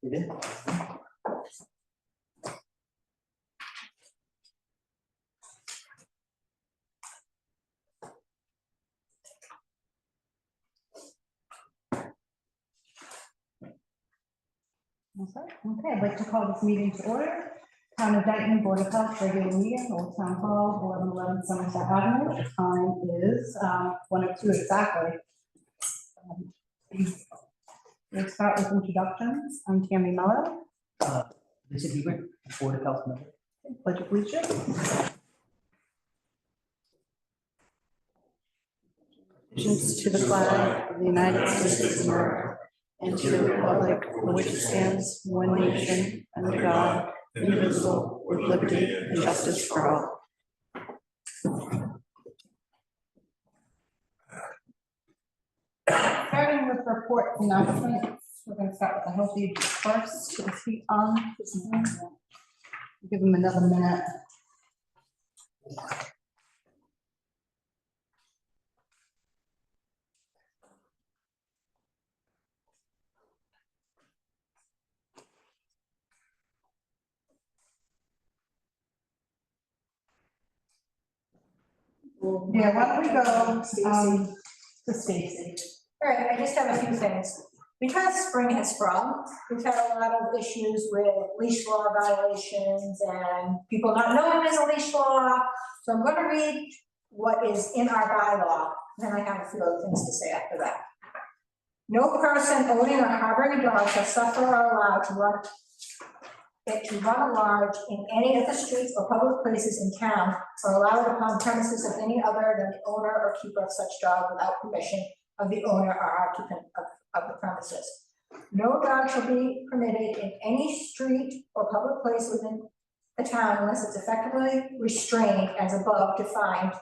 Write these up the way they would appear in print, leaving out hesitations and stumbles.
You did? Okay, I'd like to call this meeting to order. Town of Dayton Board of Health regular meeting, Old Town Hall, 1111 Somerset Avenue. The time is 1:02 exactly. We'll start with introductions. I'm Tammy Mello. Vincent Hebert, Board of Health member. Pledge of allegiance. Allegiance to the flag of the United States of America and to the republic for which it stands, one nation, under God, indivisible, with liberty and justice for all. Starting with reports and announcements, we're going to start with the health agent first. Is he on? Give him another minute. Yeah, why don't we go to Stacy? All right, I just have a few things. Because spring has sprung, we've had a lot of issues with leash law violations and people not knowing there's a leash law. So I'm going to read what is in our bylaw, then I have a few other things to say after that. No person owning or harboring a dog shall suffer or allow to run at large in any of the streets or public places in town, or allow it upon premises of any other than the owner or keeper of such dog without permission of the owner or occupant of the premises. No dog shall be permitted in any street or public place within the town unless it's effectively restrained as above defined,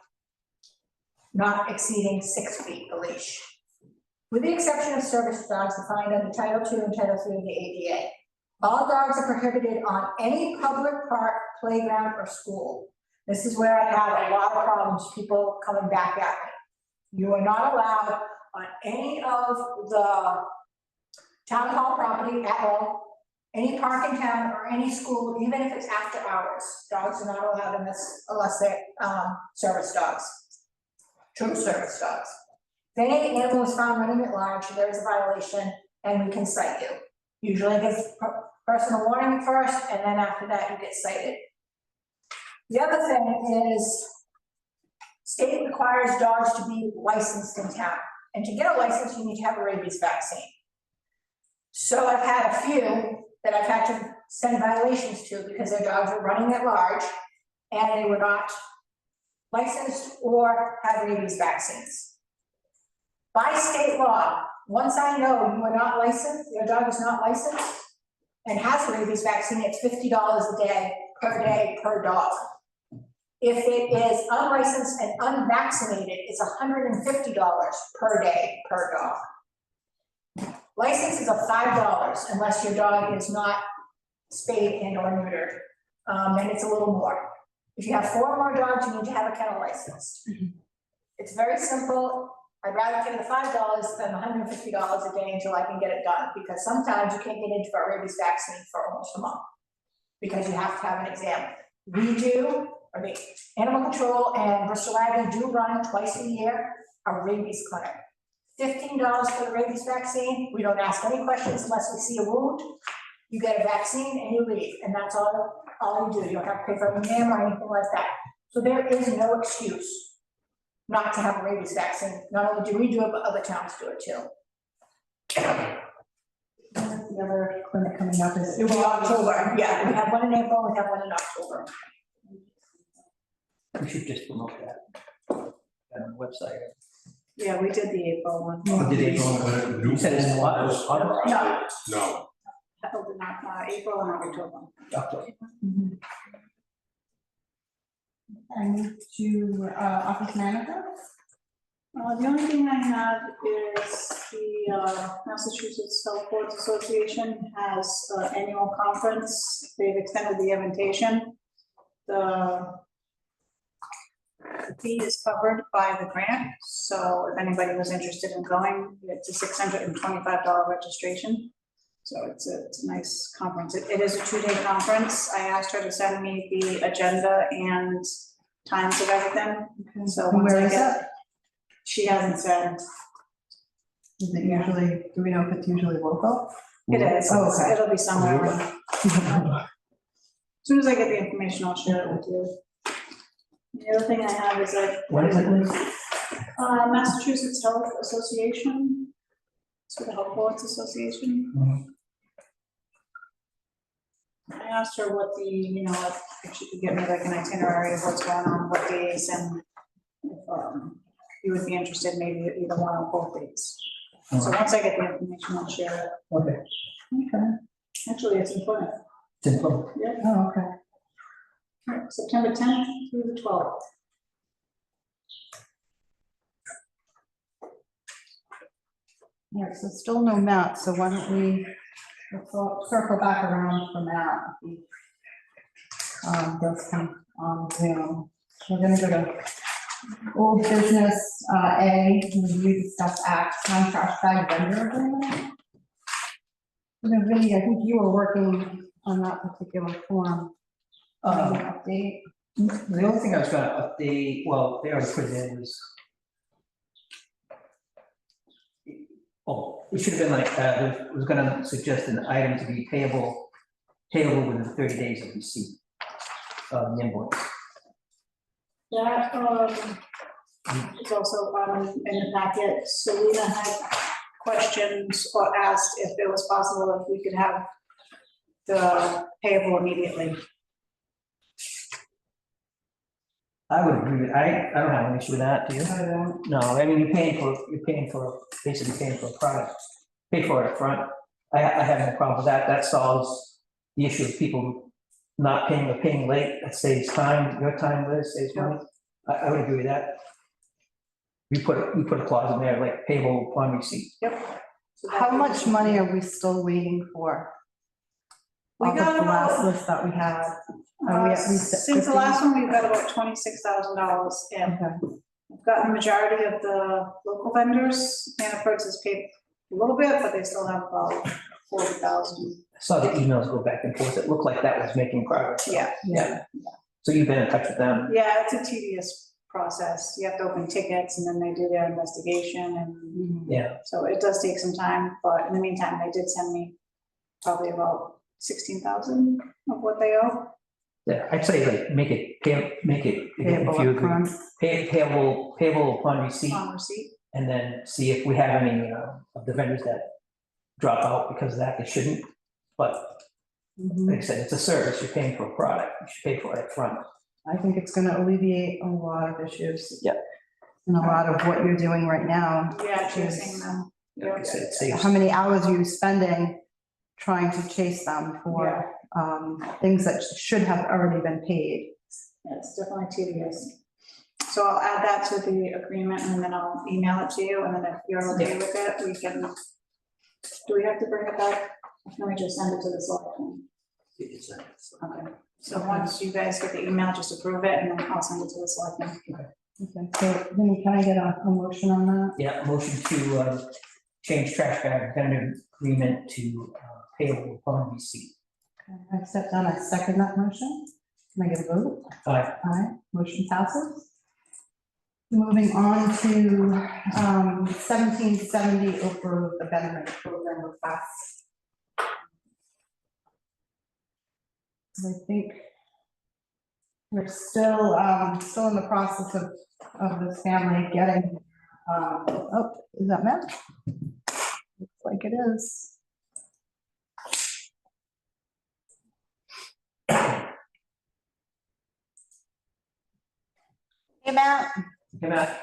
not exceeding 6 feet a leash. With the exception of service dogs defined under Title II and Title III of the ADA. All dogs are prohibited on any public park, playground, or school. This is where I have a lot of problems, people coming back at me. You are not allowed on any of the town hall property at all, any park in town or any school, even if it's after hours. Dogs are not allowed in this unless they're service dogs, true service dogs. If any animal is found running at large, there is a violation and we can cite you. Usually gives personal warning first, and then after that you get cited. The other thing is, state requires dogs to be licensed in town. And to get a license, you need to have a rabies vaccine. So I've had a few that I've had to send violations to because their dogs were running at large and they were not licensed or had rabies vaccines. By state law, once I know you are not licensed, your dog is not licensed and has a rabies vaccine, it's $50 a day per dog. If it is unlicensed and unvaccinated, it's $150 per day per dog. Licenses are $5 unless your dog is not spayed and or neutered, and it's a little more. If you have 4 or more dogs, you need to have a kennel license. It's very simple. I'd rather pay the $5 than $150 a day until I can get it done, because sometimes you can't get into a rabies vaccine for almost a month because you have to have an exam. We do, or the Animal Control and Bristol Ag do run twice a year a rabies clinic. $15 for the rabies vaccine. We don't ask any questions unless we see a wound. You get a vaccine and you leave, and that's all you do. You don't have to pay for a exam or anything like that. So there is no excuse not to have a rabies vaccine. Not only do we do it, but other towns do it too. The other clinic coming up is. It'll be October. Yeah, we have one in April, we have one in October. We should just promote that on the website. Yeah, we did the April one. Did April? You said it's in August? No. Held in April and October. October. I move to office manager. The only thing I have is the Massachusetts Health Boards Association has an annual conference. They've extended the invitation. The fee is covered by the grant, so if anybody was interested in going, it's a $625 registration. So it's a nice conference. It is a 2-day conference. I asked her to send me the agenda and times of everything. So And once where I is get, she hasn't said. Is it usually, do we know if it's usually local? It is. Oh, okay. It'll be somewhere. As soon as I get the information, I'll share it with you. The other thing I have is What is it, Liz? Massachusetts Health Association. It's for the Health Boards Association. Mhm. I asked her what if she could give me like an itinerary of what's going on, what days, and if you would be interested, maybe either one or both days. So once I get the information, I'll share it. Okay. Okay. Actually, it's important. Simple. Yeah. Oh, okay. September 10th through the 12th. All right, so still no Matt, so why don't we, let's circle back around for Matt. Does come on Zoom. We're gonna go to old business, A, review, discuss, act, on trash bag vendor agreement. Vinnie, I think you were working on that particular form. Update. The only thing I was gonna update, well, they already put it in was. Oh, it should have been like, was gonna suggest an item to be payable within 30 days of receipt of the invoice. That is also in the packet. Selena had questions or asked if it was possible if we could have the payable immediately. I would agree with, I don't have an issue with that, do you? No, I mean, basically paying for a product, pay for it up front. I have no problem with that. That solves the issue of people not paying or paying late. That saves time, your time, Liz, saves money. I would agree with that. We put a clause in there, like payable upon receipt. Yep. So that How would- much money are we still waiting for? We Off of got the last about, list that we had. Are we at least at since the 50? last one, we've got about $26,000 in. Okay. We've gotten the majority of the local vendors. Hannaford's has paid a little bit, but they still have about 40,000. I saw the emails go back and forth. It looked like that was making progress. Yeah. Yeah. So you've been in touch with them? Yeah, it's a tedious process. You have to open tickets and then they do their investigation and Yeah. so it does take some time, but in the meantime, they did send me probably about 16,000 of what they owe. Yeah, I'd say like make it, Payable if you agree, upfront. payable upon receipt, On receipt. and then see if we have any of the vendors that drop out because of that. They shouldn't, but Mhm. like I said, it's a service. You're paying for a product. You should pay for it up front. I think it's gonna alleviate a lot of issues. Yeah. And a lot of what you're doing right now. Yeah, chasing them. Like I said, it saves. How many hours are you spending trying to chase them for things that should have already been paid? Yeah, it's definitely tedious. So I'll add that to the agreement and then I'll email it to you and then if you're okay with it, we can, do we have to bring it back? Or can we just send it to the selectmen? Okay, so once you guys get the email, just approve it and then I'll send it to the selectmen. Okay, so Vinnie, can I get a motion on that? Yeah, motion to change trash bag vendor agreement to payable upon receipt. I step down, I second that motion. Can I get a vote? Aye. Aye, motion passes. Moving on to 1770 Oak Grove, the betterment program request. I think we're still in the process of this family getting, oh, is that Matt? Looks like it is. Hey, Matt, Hey, Matt,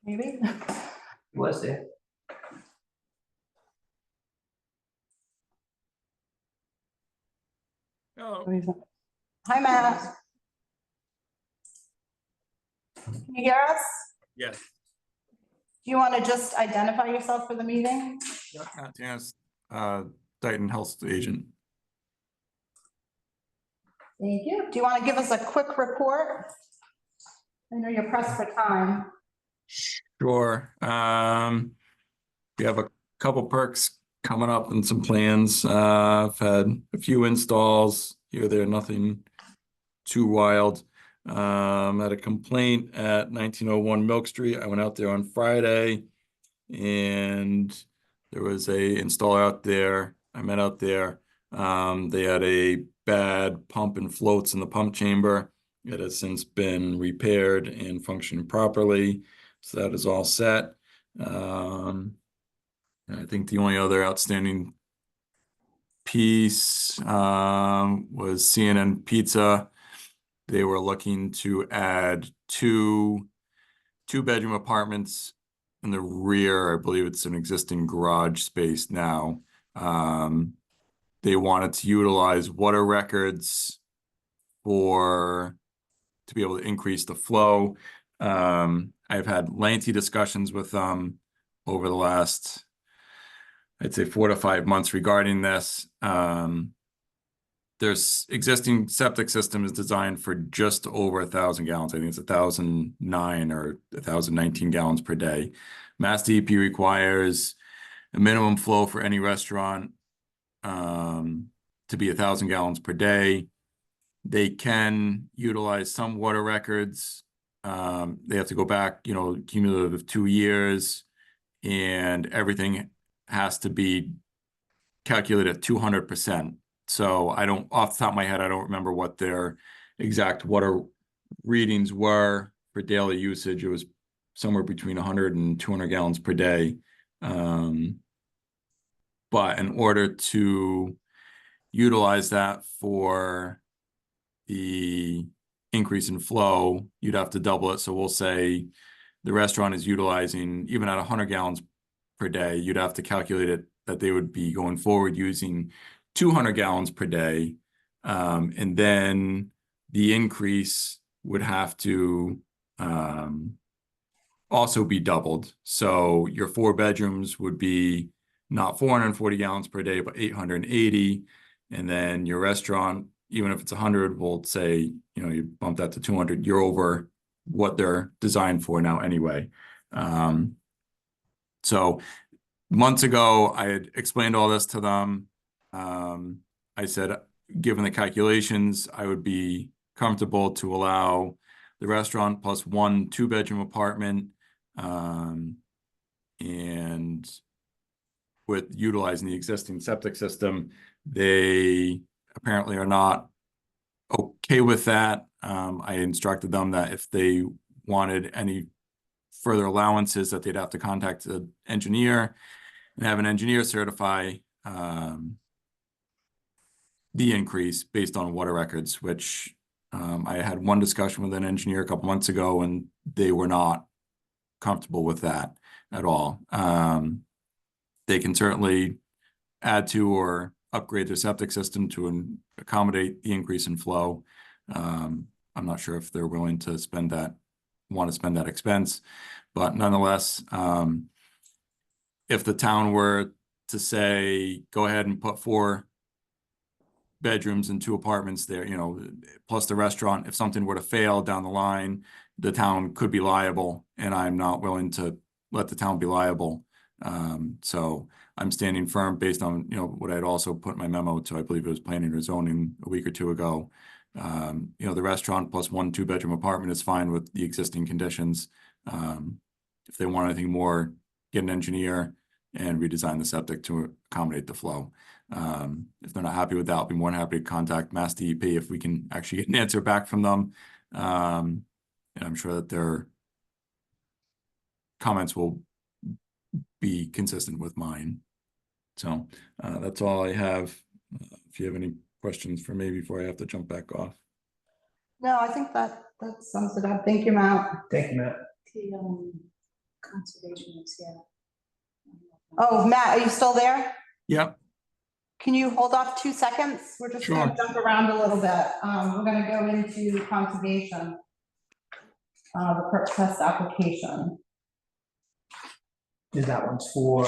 maybe? he was there. Hello. Hi, Matt. Can you hear us? Yes. Do you want to just identify yourself for the meeting? Yes. Dayton Health Agent. Thank you. Do you want to give us a quick report? I know you're pressed for time. Sure. We have a couple perks coming up and some plans. I've had a few installs here, there, nothing too wild. Had a complaint at 1901 Milk Street. I went out there on Friday and there was a installer out there. I met out there. They had a bad pump and floats in the pump chamber. It has since been repaired and functioning properly. So that is all set. And I think the only other outstanding piece was CNN Pizza. They were looking to add two-bedroom apartments in the rear. I believe it's an existing garage space now. They wanted to utilize water records to be able to increase the flow. I've had lengthy discussions with them over the last, I'd say 4 to 5 months regarding this. There's existing septic system is designed for just over 1,000 gallons. I think it's 1,009 or 1,019 gallons per day. Mass DEP requires a minimum flow for any restaurant to be 1,000 gallons per day. They can utilize some water records. They have to go back, cumulative of 2 years, and everything has to be calculated at 200%. So off the top of my head, I don't remember what their exact water readings were for daily usage. It was somewhere between 100 and 200 gallons per day. But in order to utilize that for the increase in flow, you'd have to double it. So we'll say the restaurant is utilizing, even at 100 gallons per day, you'd have to calculate it that they would be going forward using 200 gallons per day. And then the increase would have to also be doubled. So your 4 bedrooms would be not 440 gallons per day, but 880. And then your restaurant, even if it's 100, we'll say, you bump that to 200, you're over what they're designed for now anyway. So months ago, I had explained all this to them. I said, given the calculations, I would be comfortable to allow the restaurant plus 1 2-bedroom apartment, and with utilizing the existing septic system. They apparently are not okay with that. I instructed them that if they wanted any further allowances, that they'd have to contact the engineer and have an engineer certify the increase based on water records, which I had one discussion with an engineer a couple months ago, and they were not comfortable with that at all. They can certainly add to or upgrade their septic system to accommodate the increase in flow. I'm not sure if they're willing to want to spend that expense, but nonetheless, if the town were to say, go ahead and put 4 bedrooms and 2 apartments there, plus the restaurant, if something were to fail down the line, the town could be liable, and I'm not willing to let the town be liable. So I'm standing firm based on, what I'd also put in my memo to, I believe it was planning or zoning a week or 2 ago. The restaurant plus 1 2-bedroom apartment is fine with the existing conditions. If they want anything more, get an engineer and redesign the septic to accommodate the flow. If they're not happy with that, I'll be more than happy to contact Mass DEP if we can actually get an answer back from them. And I'm sure that their comments will be consistent with mine. So that's all I have. If you have any questions for me before I have to jump back off. No, I think that sums it up. Thank you, Matt. Thank you, Matt. The conservation is here. Oh, Matt, are you still there? Yep. Can you hold off 2 seconds? We're just gonna jump around a little bit. We're gonna go into conservation. The perk test application. Is that one's for?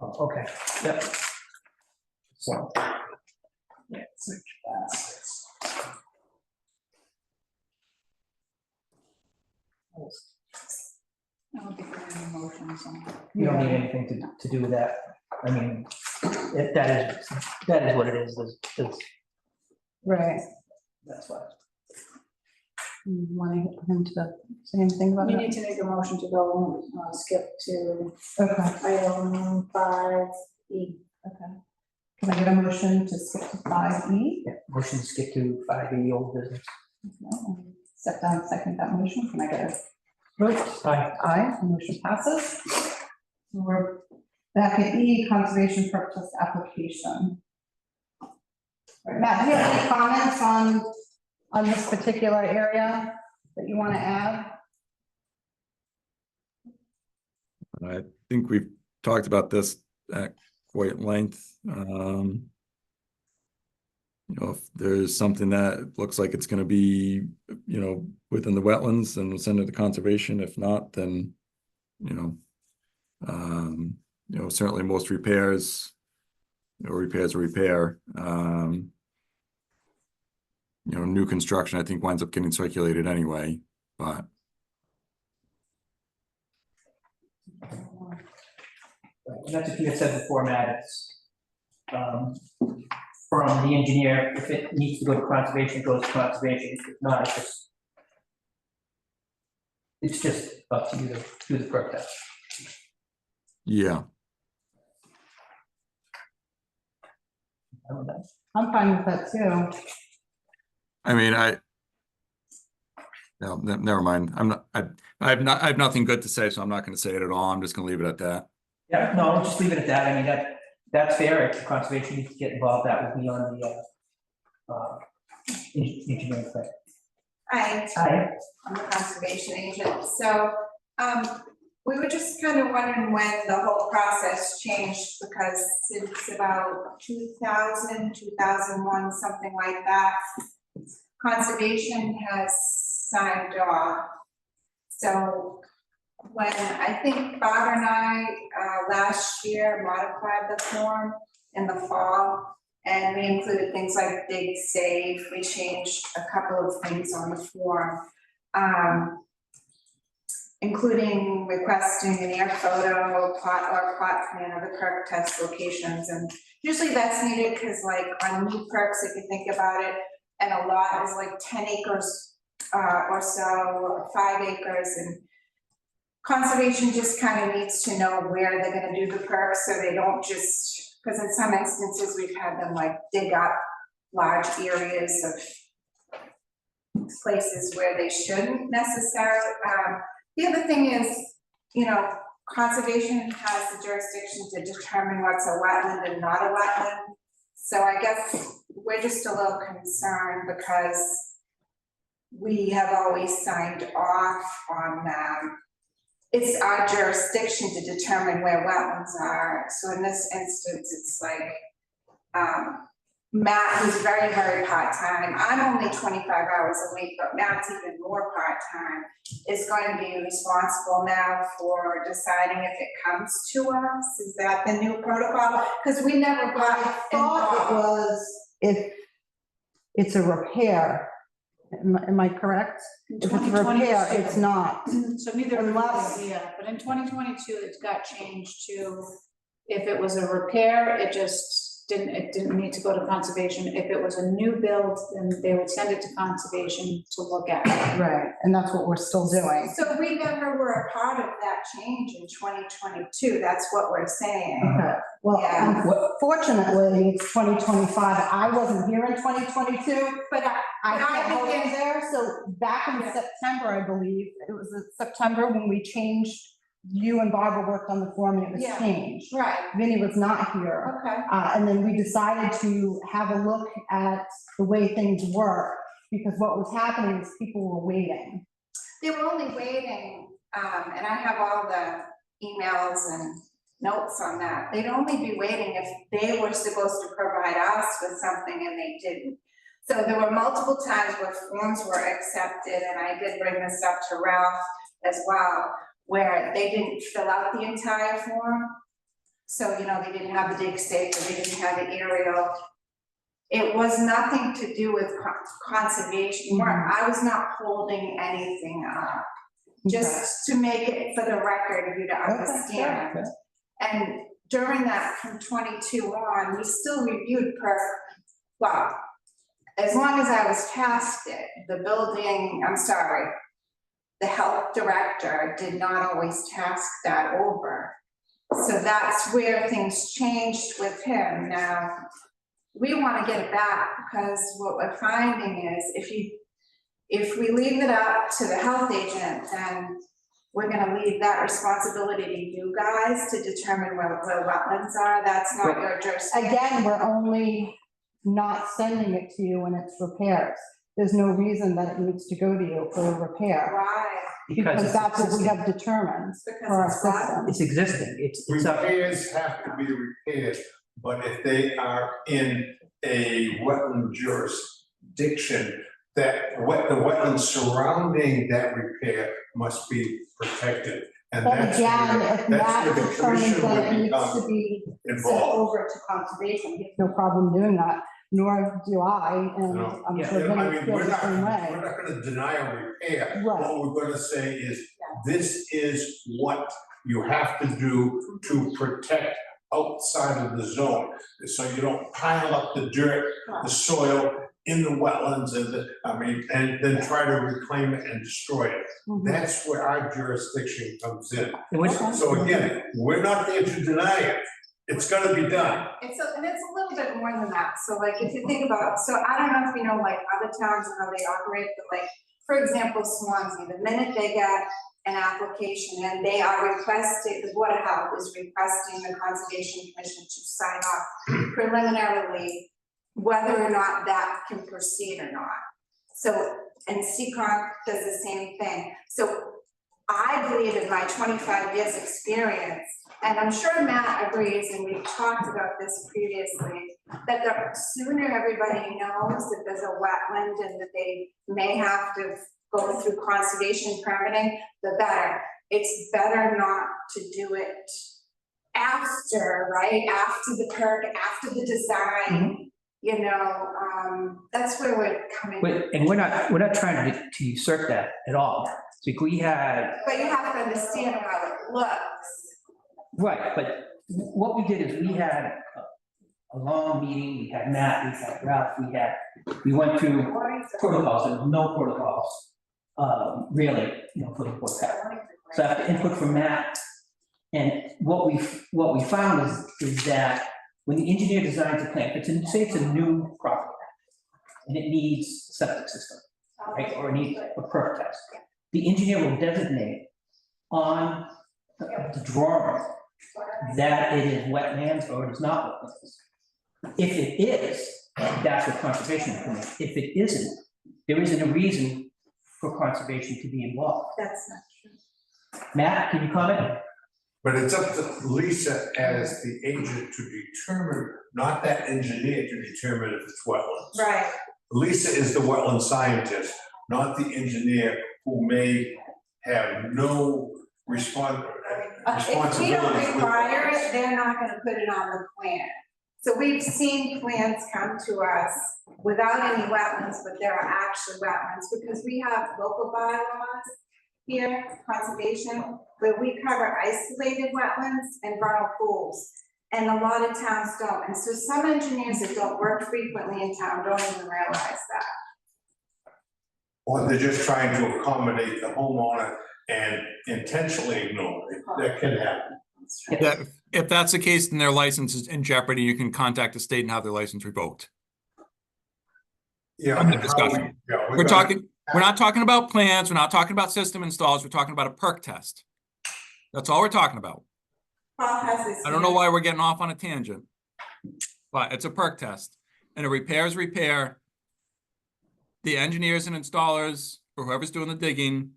Oh, okay, yep. So. Yeah, search baskets. manholes. I don't think we have any motions on that. You don't need anything to do with that. I mean, that is what it is, Right. that's why. You want him to say anything about We it? need to make a motion to go, skip to Okay, item 5E. okay. Can I get a motion to skip to 5E? Yeah, motion to skip to 5E old business. Step down, second that motion. Can I get a Aye. aye? Motion passes. We're back at E, conservation purpose application. Right, Matt, do you have any comments on this particular area that you want to add? I think we've talked about this at quite length. If there's something that looks like it's gonna be, within the wetlands, then we'll send it to conservation. If not, then, certainly most repairs, repairs are repair. New construction, I think, winds up getting circulated anyway, but And that's if you had said before, Matt, it's from the engineer, if it needs to go to conservation, it goes to conservation, if not, it's just up to you to do the perk test. yeah. I don't know. I'm fine with that too. I mean, no, never mind. I have nothing good to say, so I'm not gonna say it at all. I'm just gonna leave it at that. Yeah, no, I'll just leave it at that. I mean, that's fair. If the conservation needs to get involved, that would be on the engineering side. Hi, Aye. I'm the conservation agent. So, we were just kind of wondering when the whole process changed, because since about 2000, 2001, something like that, conservation has signed off. So when I think Bob and I last year modified the form in the fall, and we included things like dig safe, we changed a couple of things on the form, including requesting an air photo, plot plan of the perk test locations. And usually that's needed because, like, on new perks, if you think about it, and a lot is like 10 acres or so, or 5 acres, and conservation just kind of needs to know where they're gonna do the perks, so they don't just, because in some instances, we've had them like dig up large areas of places where they shouldn't necessarily. The other thing is, conservation has the jurisdiction to determine what's a wetland and not a wetland. So I guess we're just a little concerned because we have always signed off on them. It's our jurisdiction to determine where wetlands are. So in this instance, it's like, Matt, who's very, very part-time, I'm only 25 hours a week, but Matt's even more part-time, is going to be responsible now for deciding if it comes to us. Is that the new protocol? Because we never got Thought it involved. was if it's a repair. Am I correct? If it's a repair, it's not. So neither Unless- idea, but in 2022, it got changed to, if it was a repair, it didn't need to go to conservation. If it was a new build, then they would send it to conservation to look at. Right, and that's what we're still doing. So we never were a part of that change in 2022. That's what we're saying. Okay, well, Yeah. fortunately, it's 2025. I wasn't here in 2022. But I But I can't began- in there, so back in Yeah. September, I believe, it was in September when we changed, you and Barbara worked on the form and it was Yeah. changed. right, Vinny was not here. okay. And then we decided to have a look at the way things work, because what was happening is people were waiting. They were only waiting, and I have all the emails and notes on that. They'd only be waiting if they were supposed to provide us with something and they didn't. So there were multiple times where forms were accepted, and I did bring this up to Ralph as well, where they didn't fill out the entire form. So, they didn't have the dig safe, or they didn't have the aerial. It was nothing to do with conservation work. I was not holding anything up. just to make it for the record, you to understand. okay. And during that, from 22 on, we still reviewed well, as long as I was tasked it, the health director did not always task that over. So that's where things changed with him. Now, we want to get it back because what we're finding is if we leave it up to the health agent, then we're gonna leave that responsibility to you guys to determine where wetlands are. That's not your jurisdiction. Again, we're only not sending it to you when it's repairs. There's no reason that it needs to go to you for a repair, Right, because it's that's what we existing. have determined for because our it's what? system. It's existing, it's up. Repairs have to be repaired, but if they are in a wetland jurisdiction, the wetlands surrounding that repair must be protected. And But that's again, where, if that's Matt where the determines commission that it would needs to become be sent involved. over to conservation, he has no problem doing that, nor do I, and No. I'm Yeah. sure You know, I Vinnie mean, feels we're the not, same we're way. not gonna deny a repair. Right. What we're gonna say is, this is what you have to do to protect outside of the zone. So you don't pile up the dirt, the soil in the wetlands and then try to reclaim it and destroy it. Mhm. That's where our jurisdiction comes in. And which- So again, we're not there to deny it. It's gonna be done. And it's a little bit more than that, so like, if you think about, so I don't know if you know, like, other towns and how they operate, but like, for example, Swansea, the minute they get an application and they are requesting, the Board of Health is requesting the Conservation Commission to sign off preliminarily whether or not that can proceed or not. So, and Seacon does the same thing. So I believe in my 25 years experience, and I'm sure Matt agrees, and we've talked about this previously, that the sooner everybody knows that there's a wetland and that they may have to go through conservation permitting, the better. It's better not to do it after, right? After the perk, after the design, you know, that's where we're coming. And we're not trying to usurp that at all. So if we had, But you have to understand how it looks. right, but what we did is we had a long meeting, we had Matt, we had Ralph, we went through protocols, and no protocols, really, for the Board of Health. So after input from Matt, and what we found is that when the engineer designs a plan, say it's a new property, and it needs a septic system, right, or it needs a perk test, the engineer will designate on the drawing that it is wetlands or it is not wetlands. If it is, that's what conservation will permit. If it isn't, there isn't a reason for conservation to be involved. That's not true. Matt, can you comment? But it's up to Lisa as the agent to determine, not that engineer to determine if it's wetlands. Right. Lisa is the wetland scientist, not the engineer who may have no If we responsibility. don't require it, they're not gonna put it on the plan. So we've seen plans come to us without any wetlands, but there are actually wetlands, because we have local bylaws here, conservation, where we cover isolated wetlands and vernal pools. And a lot of towns don't, and so some engineers that don't work frequently in town don't even realize that. Or they're just trying to accommodate the homeowner and intentionally ignore it. That can happen. Yeah, if that's the case, then their license is in jeopardy. You can contact the state and have their license revoked. Yeah. End of and how discussion. yeah, We're not talking about plans, we're not talking about system installs, we're talking about a perk test. That's all we're talking about. Paul has this. I don't know why we're getting off on a tangent. But it's a perk test, and a repair is repair. The engineers and installers, or whoever's doing the digging,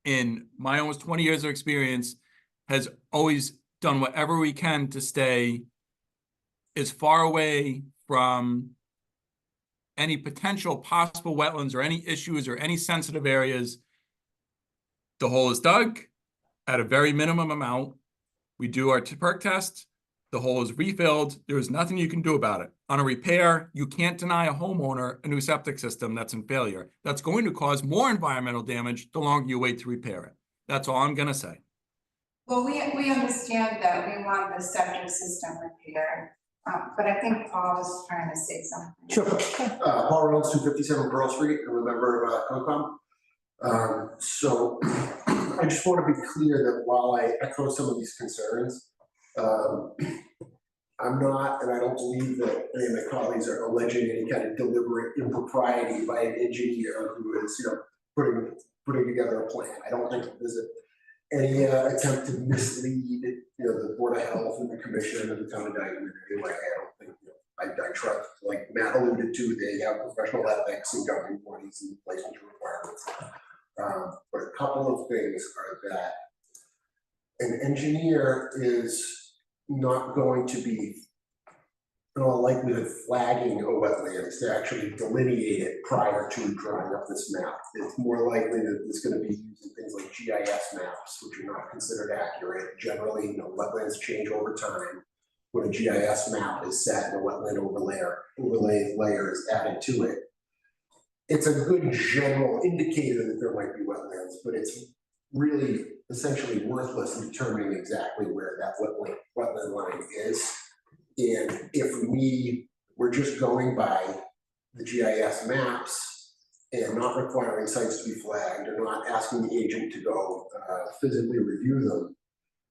in my almost 20 years of experience, has always done whatever we can to stay as far away from any potential possible wetlands or any issues or any sensitive areas. The hole is dug at a very minimum amount. We do our perk test. The hole is refilled. There is nothing you can do about it. On a repair, you can't deny a homeowner a new septic system that's in failure. That's going to cause more environmental damage the longer you wait to repair it. That's all I'm gonna say. Well, we understand that we want the septic system repaired, but I think Paul was trying to say something. Sure. Paul Reynolds, 257 Pearl Street, I'm a member of COCOM. So I just want to be clear that while I echo some of these concerns, I'm not, and I don't believe that any of my colleagues are alleging any kind of deliberate impropriety by an engineer who is, putting together a plan. I don't think there's any attempt to mislead, the Board of Health and the Commission and the town of Dayton in any way. I don't think, I trust, like Matt alluded to, they have professional ethics and governing bodies and licensure requirements. But a couple of things are that an engineer is not going to be, in all likelihood, flagging a wetlands to actually delineate it prior to drawing up this map. It's more likely that it's going to be using things like GIS maps, which are not considered accurate. Generally, wetlands change over time. When a GIS map is set and a wetland overlay layer is added to it, it's a good general indicator that there might be wetlands, but it's really essentially worthless in determining exactly where that wetland line is. And if we were just going by the GIS maps and not requiring sites to be flagged or not asking the agent to go physically review them,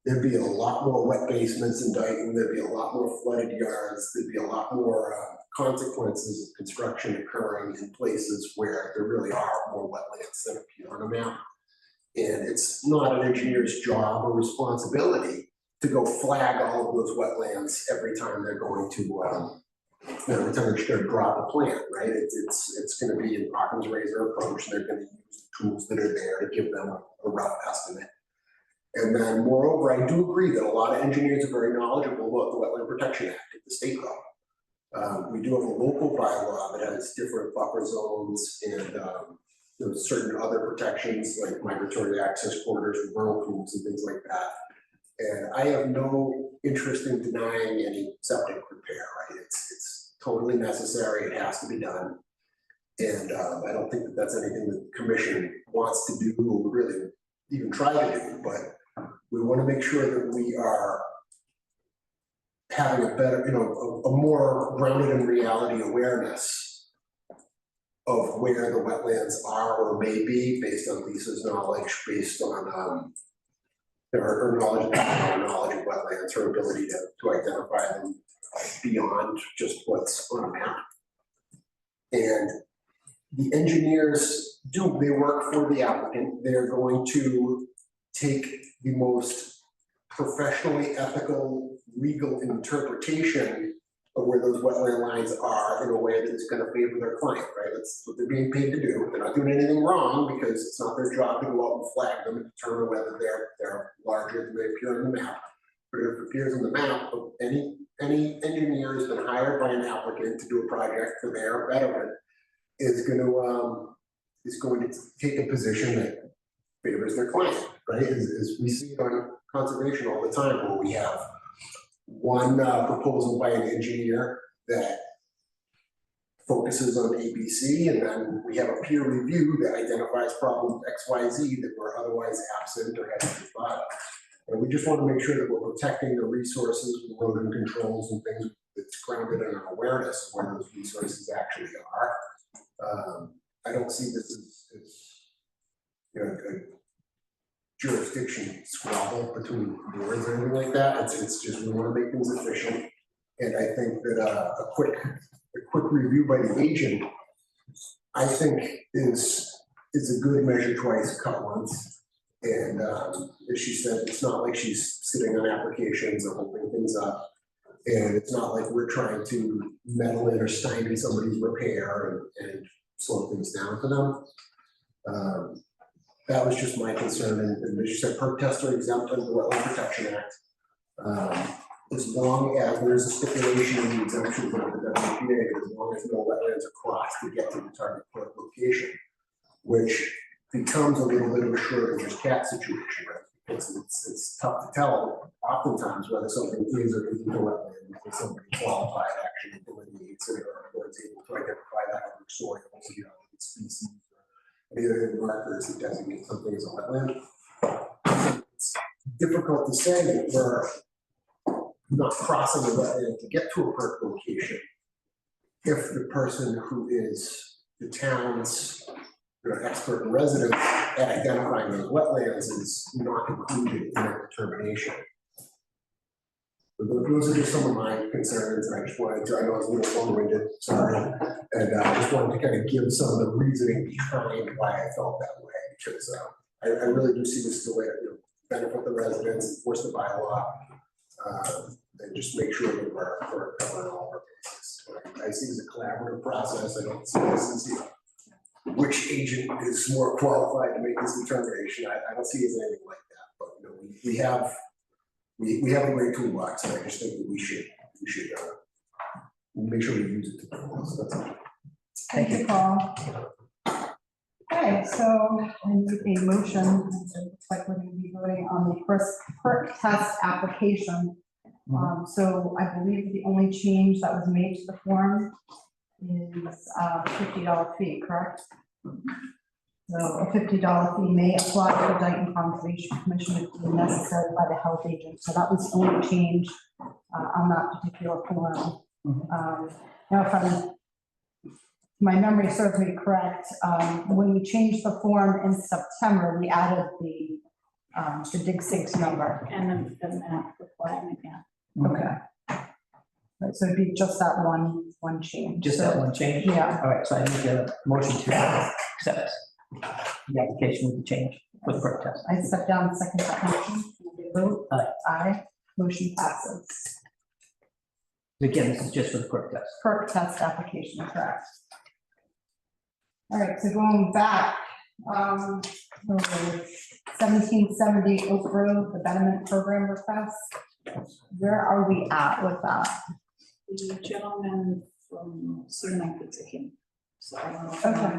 there'd be a lot more wet basements in Dayton, there'd be a lot more flooded yards, there'd be a lot more consequences of construction occurring in places where there really are more wetlands than appear on a map. And it's not an engineer's job or responsibility to go flag all of those wetlands every time they're going to, every time they're going to drop a plant, right? It's going to be an Occam's razor approach, and they're going to use the tools that are there to give them a rough estimate. And then moreover, I do agree that a lot of engineers are very knowledgeable about the Wetland Protection Act at the state level. We do have a local bylaw that has different buffer zones and certain other protections like migratory access corridors for vernal pools and things like that. And I have no interest in denying any septic repair, right? It's totally necessary, it has to be done. And I don't think that that's anything that the commission wants to do or really even try to do, but we want to make sure that we are having a better, a more grounded in reality awareness of where the wetlands are or may be based on Lisa's knowledge, based on her knowledge of wetlands, her ability to identify them beyond just what's on a map. And the engineers they work for the applicant. They're going to take the most professionally ethical legal interpretation of where those wetland lines are in a way that is going to favor their client, right? That's what they're being paid to do. They're not doing anything wrong because it's not their job to go out and flag them and determine whether they're larger than they appear on the map. But if it appears on the map, any engineer who's been hired by an applicant to do a project for their betterment is going to take a position that favors their client, right? As we see it on conservation all the time, where we have one proposal by an engineer that focuses on ABC, and then we have a peer review that identifies problems XYZ that were otherwise absent or had to be thought of. And we just want to make sure that we're protecting the resources with rodent controls and things that's grounded in our awareness of where those resources actually are. I don't see this as a jurisdiction squabble between boards or anything like that. It's just we want to make things efficient. And I think that a quick review by the agent, I think is a good measure twice, cut once. And as she said, it's not like she's sitting on applications or holding things up. And it's not like we're trying to meddle in or stymie somebody's repair and slow things down for them. That was just my concern. And as you said, perk tests are exempt under the Wetland Protection Act. As long as there's a stipulation in the exemption for the WPA, as long as no wetlands are crossed to get to the target location, which becomes a little bit of a Schrodinger's cat situation, right? it's tough to tell oftentimes whether something is or isn't a wetland, if somebody qualified actually delineates it or is able to identify that other soil, you know, species or any other markers that designate something as a wetland. It's difficult to say that we're not crossing the wetland to get to a perk location if the person who is the town's expert in residence at identifying those wetlands is not included in that determination. But those are just some of my concerns, and I just wanted to, I know it's a little long-winded, sorry, and I just wanted to kind of give some of the reasoning behind why I felt that way, because I really do see this as a way to, you know, benefit the residents, enforce the bylaw, and just make sure that we're covering all our bases. I see it as a collaborative process. I don't see this as, you know, which agent is more qualified to make this determination. I don't see it as anything like that, but you know, we have a great toolbox, and I just think that we should make sure we use it to the fullest. That's all. Thank you, Paul. Okay, so I need a motion. It looks like we're going to be voting on the first perk test application. So I believe the only change that was made to the form is $50 fee, correct? So a $50 fee may apply to the Dayton Conservation Commission if deemed necessary by the health agent. So that was the only change on that particular form. Now, if my memory serves me correct, when we changed the form in September, we added the Dig 6 number. And the map requirement, yeah. Okay. Right, so it'd be just that one change. Just that one change? Yeah. All right, so I make a motion to accept the application with the change for the perk test. I step down, second that motion. Vote. Aye. Aye. Motion passes. Again, this is just for the perk test. Perk test application, correct. All right, so going back, 1770 Oak Grove, the betterment program request. Where are we at with that? The gentleman from CNI Pizza came. So I don't know. Okay.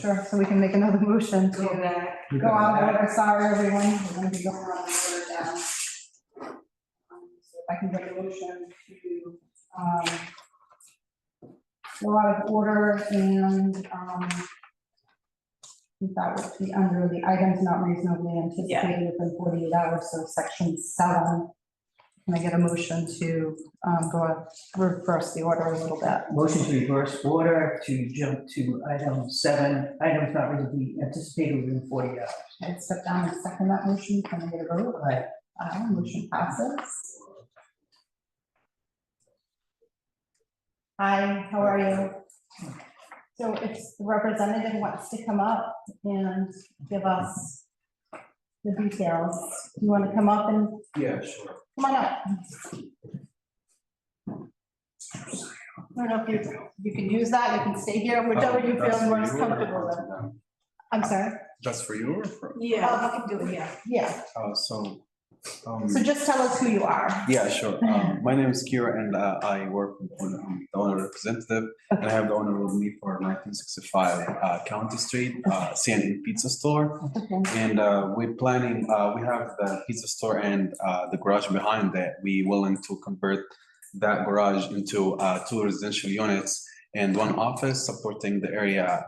Sure, so we can make another motion to You go got on that? order. Sorry, everyone, we're going to be going on order now. So if I can get a motion to go out of order and if that would be under the items not reasonably anticipated within 48 hours, so section 7. Can I get a motion to reverse the order a little bit? Motion to reverse order to jump to item 7, items not reasonably anticipated within 40 hours. I'd step down and second that motion. Can I get a vote? Aye. Aye, motion passes. Hi, how are you? So if the representative wants to come up and give us the details, you want to come up and Yeah, sure. come on up? I don't know if you can use that, you can stay here, whichever you feel most comfortable with. I'm sorry? That's for you or for? Yeah, Oh, you can do it, yeah. Yeah, So just tell us who you are. yeah, sure. My name is Kira and I work with the owner representative and I have the owner with me for 1965 County Street, CNA Pizza Store. Okay. And we're planning, we have the pizza store and the garage behind that. We willing to convert that garage into 2 residential units and 1 office supporting the area.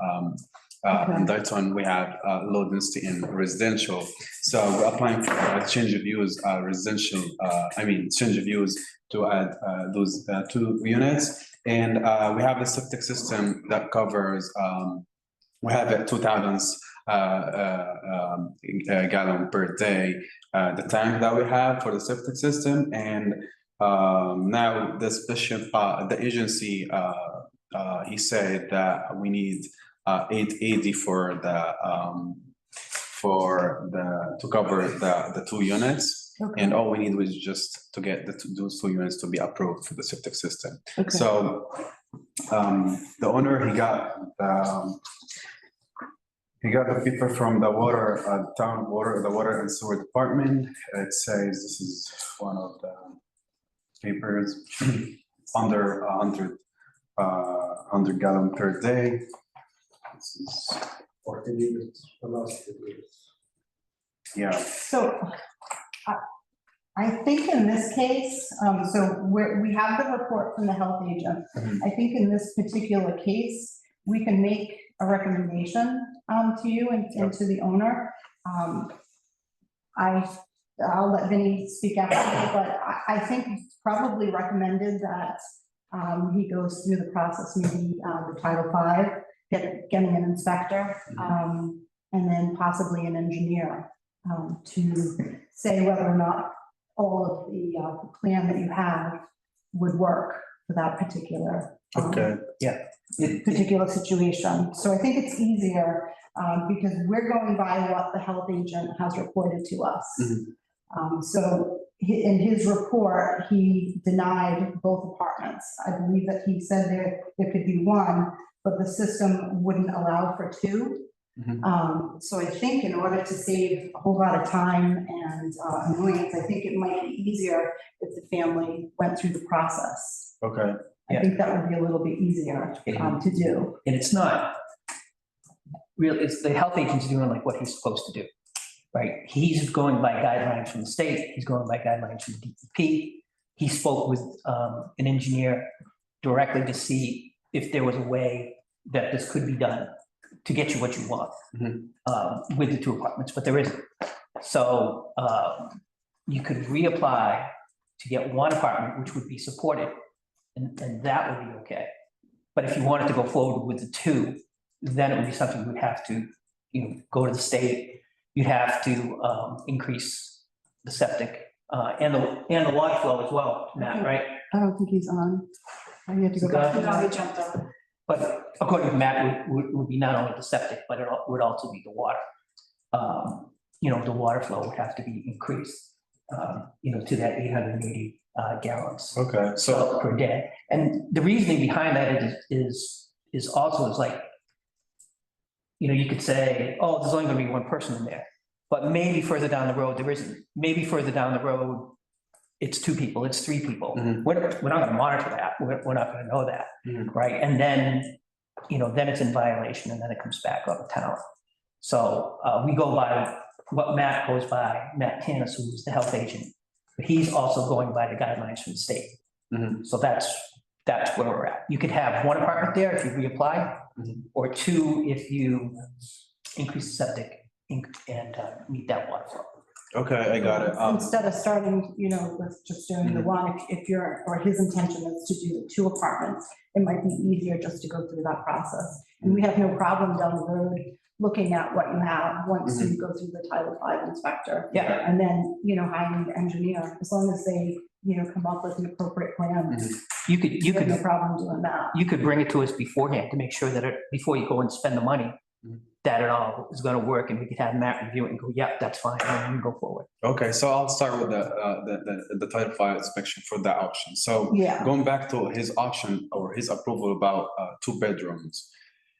In Dayton, we have low density in residential. So we're applying for a change of use, residential, change of use to add those 2 units. And we have a septic system that covers, we have a 2,000 gallon per day, the tank that we have for the septic system. And now the special, the agency, he said that we need 880 to cover the 2 units. Okay. And all we need was just to get those 2 units to be approved for the septic system. Okay. So the owner, he got the paper from the town water, the water and sewer department. It says this is one of the papers under 100 gallon per day. This is 14 units, unless Yeah, So I think in this case, so we have the report from the health agent. Mhm. I think in this particular case, we can make a recommendation to you and to the owner. I'll let Vinnie speak after me, but I think it's probably recommended that he goes through the process, maybe the Title V, getting an inspector, and then possibly an engineer to say whether or not all of the plan that you have would work for that particular particular situation. So I think it's easier because we're going by what the health agent has reported to us. So in his report, he denied both apartments. I believe that he said there could be one, but the system wouldn't allow for two. So I think in order to save a whole lot of time and annoyance, I think it might be easier if the family went through the process. okay, I think that would be a little bit easier to do. And it's not real, it's the health agent's doing like what he's supposed to do, right? He's going by guidelines from the state, he's going by guidelines from DEP. He spoke with an engineer directly to see if there was a way that this could be done to get you what you want with the two apartments, but there isn't. So you could reapply to get one apartment, which would be supported, and that would be okay. But if you wanted to go forward with the two, then it would be something you would have to, go to the state. You'd have to increase the septic and the water flow as well, Matt, right? I don't think he's on. I have to go back. He's No, he jumped up. But according to Matt, would be not only the septic, but it would also be the water. The water flow would have to be increased, to that 880 gallons. okay, so, Per day. And the reasoning behind that is also like, you could say, oh, there's only gonna be one person in there. But maybe further down the road, there isn't. Maybe further down the road, it's two people, it's three people. We're not gonna monitor that. We're not gonna know that, right? And then, then it's in violation and then it comes back on the town. So we go by what Matt goes by, Matt Tanis, who's the health agent. But he's also going by the guidelines from the state. So that's where we're at. You could have one apartment there if you reapply, or two if you increase the septic and meet that water flow. okay, I got it. Instead of starting, with just doing the one, if his intention is to do the two apartments, it might be easier just to go through that process. And we have no problem down the road looking at what you have once you go through the Title V inspector. Yeah. And then, hiring the engineer, as long as they, come up with an appropriate plan. You We have no could problem doing that. you could bring it to us beforehand to make sure that before you go and spend the money, that it all is gonna work, and we could have Matt review it and go, yeah, that's fine, and then we can go forward. Okay, so I'll start with the Title V inspection for that option. So Yeah. going back to his option or his approval about 2 bedrooms.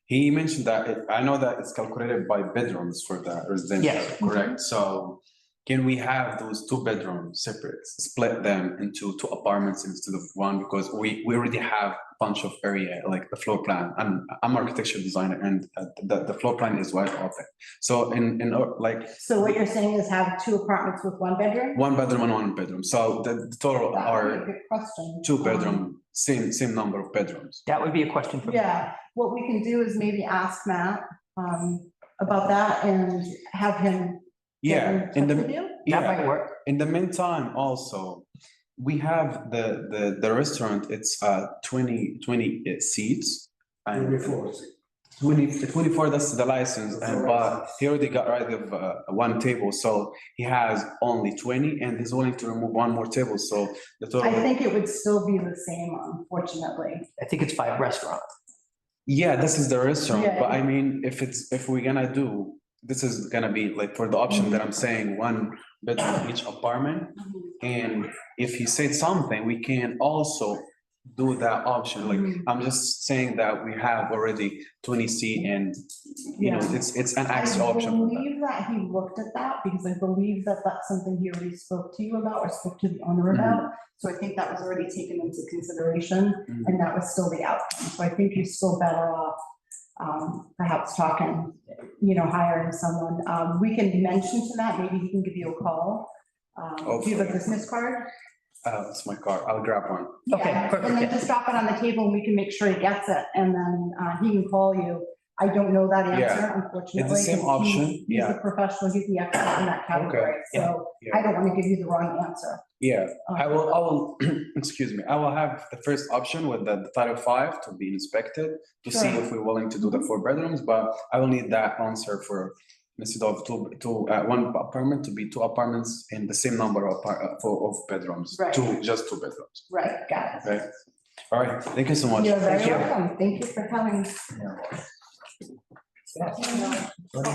He mentioned that, I know that it's calculated by bedrooms for the residential, Yes. correct? So can we have those 2 bedrooms separate, split them into 2 apartments instead of one? Because we already have a bunch of area, like the floor plan. I'm architecture designer and the floor plan is wide open. So So what you're saying is have 2 apartments with 1 bedroom? 1 bedroom and 1 bedroom. So the total That would be a are good question. 2 bedroom, same number of bedrooms. That would be a question for. Yeah, what we can do is maybe ask Matt about that and have him. Yeah, in Get in touch with the, you? That yeah, might work. in the meantime, also, we have the restaurant, it's 20 seats. And 24, that's the license, and but he already got rid of 1 table, so he has only 20, and he's willing to remove 1 more table, so the I total. think it would still be the same, unfortunately. I think it's by restaurant. Yeah, this is the restaurant, Yeah, but I yeah. mean, if we're gonna do, this is gonna be like for the option that I'm saying, 1 bedroom each apartment. And if he said something, we can also do that option, like, I'm just saying that we have already 20 seat and, Yeah. it's an extra I option. for that. believe that he looked at that because I believe that that's something he already spoke to you about or spoke to the owner about. So I think that was already taken into consideration and that was still the outcome. So I think you're still better off perhaps talking, hiring someone. We can mention to Matt, maybe he can give you a call. Do you have a business card? It's my car. I'll grab one. Okay, Yeah, perfect, and then yeah. just drop it on the table and we can make sure he gets it, and then he can call you. I don't know that answer, unfortunately. same 'cause option, He's yeah. the professional, he's the expert in that category, so Yeah. I don't want to give you the wrong answer. Yeah, I will, excuse me, I will have the first option with the Title V to be inspected to see Sure. if we're willing to do the 4 bedrooms, but I will need that answer for instead of one apartment to be 2 apartments in the same number of bedrooms, Right. just 2 bedrooms. Right, got it. Okay, all right, thank you so much. You're very Thank you. welcome. Thank you for coming. I'll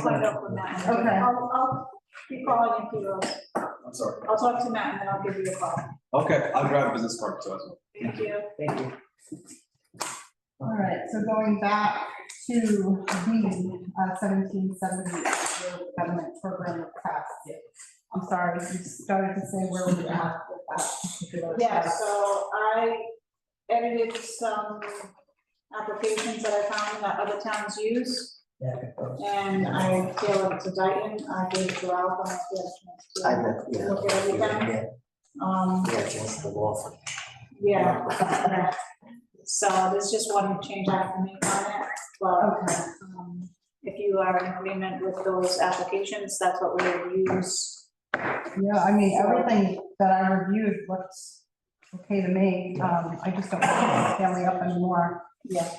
find out from Matt. Okay. I'll keep calling you, Peter. I'm sorry. I'll talk to Matt and then I'll give you a call. Okay, I'll grab a business card too as well. Thank you. Thank you. All right, so going back to the 1770 government program of tax. I'm sorry, you started to say where we at with that particular. Yeah, so I edited some applications that I found that other towns use, Yeah, okay. and I tailored it to Dayton. I gave it to Ralph and I had a chance to look at everything. Just the law firm. Yeah. So there's just one change I have to make on it, but Okay. if you are in agreement with those applications, that's what we would use. Yeah, I mean, everything that I reviewed looks okay to me. I just don't want to scale me up anymore. Yeah.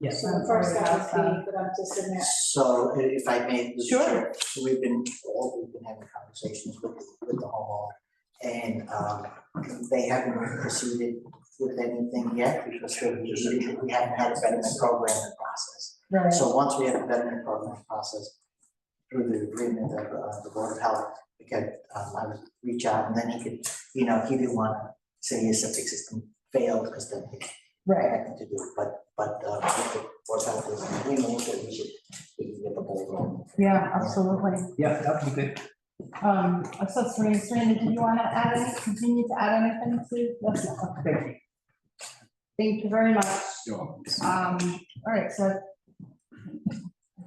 Yes. So the first step would be for them to submit. So if I may, Mr. Sure. Chair, so we've been having conversations with the homeowner. And they haven't proceeded with anything yet because we haven't had a betterment program in process. Right. So once we have a betterment program process through the agreement of the Board of Health, we could, I would reach out and then he could, he didn't want to say his septic system failed because then he Right. had nothing to do, but if the Board of Health is in agreement with it, we can get the ball rolling. Yeah, absolutely. Yeah, that would be good. So Serena, did you want to continue to add anything to this? Okay. Thank you very much. You're welcome. All right, so I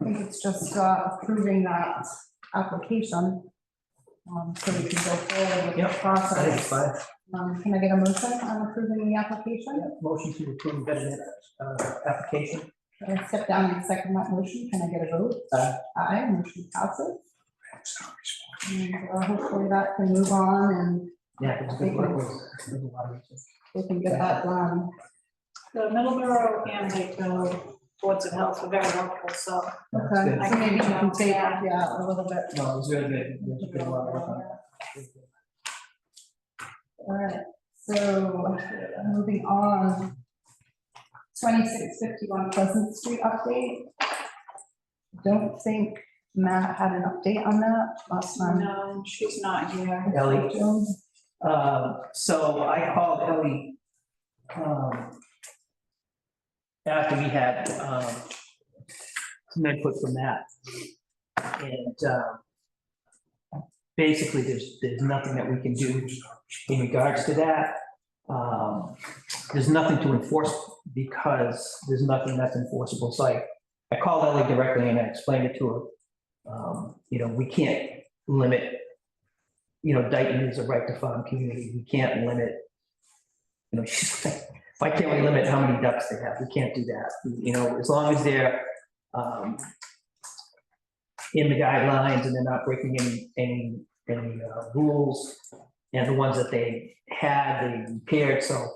think it's just approving that application. So we can go forward with the Yep, I think it's process. fine. Can I get a motion on approving the application? Yeah, motion to approve betterment, application. Can I step down and second that motion? Can I get a vote? Aye, motion passes. And hopefully that can move on and Yeah, it's good work with, there's a lot of reasons. we can get that done. The Middleborough and Lakeville Boards of Health are very helpful, so. That's Okay, good. so maybe you can take, yeah, a little bit. No, it was really good. There's a good lot of work on it. All right, so moving on. 2651 Pleasant Street update. Don't think Matt had an update on that last time. No, she's not here. Ellie, Jones? so I called Ellie, after we had, some input from that. And, basically, there's nothing that we can do in regards to that. There's nothing to enforce because there's nothing that's enforceable. So I called Ellie directly and I explained it to her. We can't limit, Dayton is a right to farm community. We can't limit, she's like, why can't we limit how many ducks they have? We can't do that. As long as they're in the guidelines and they're not breaking any rules, and the ones that they had, they repaired. So,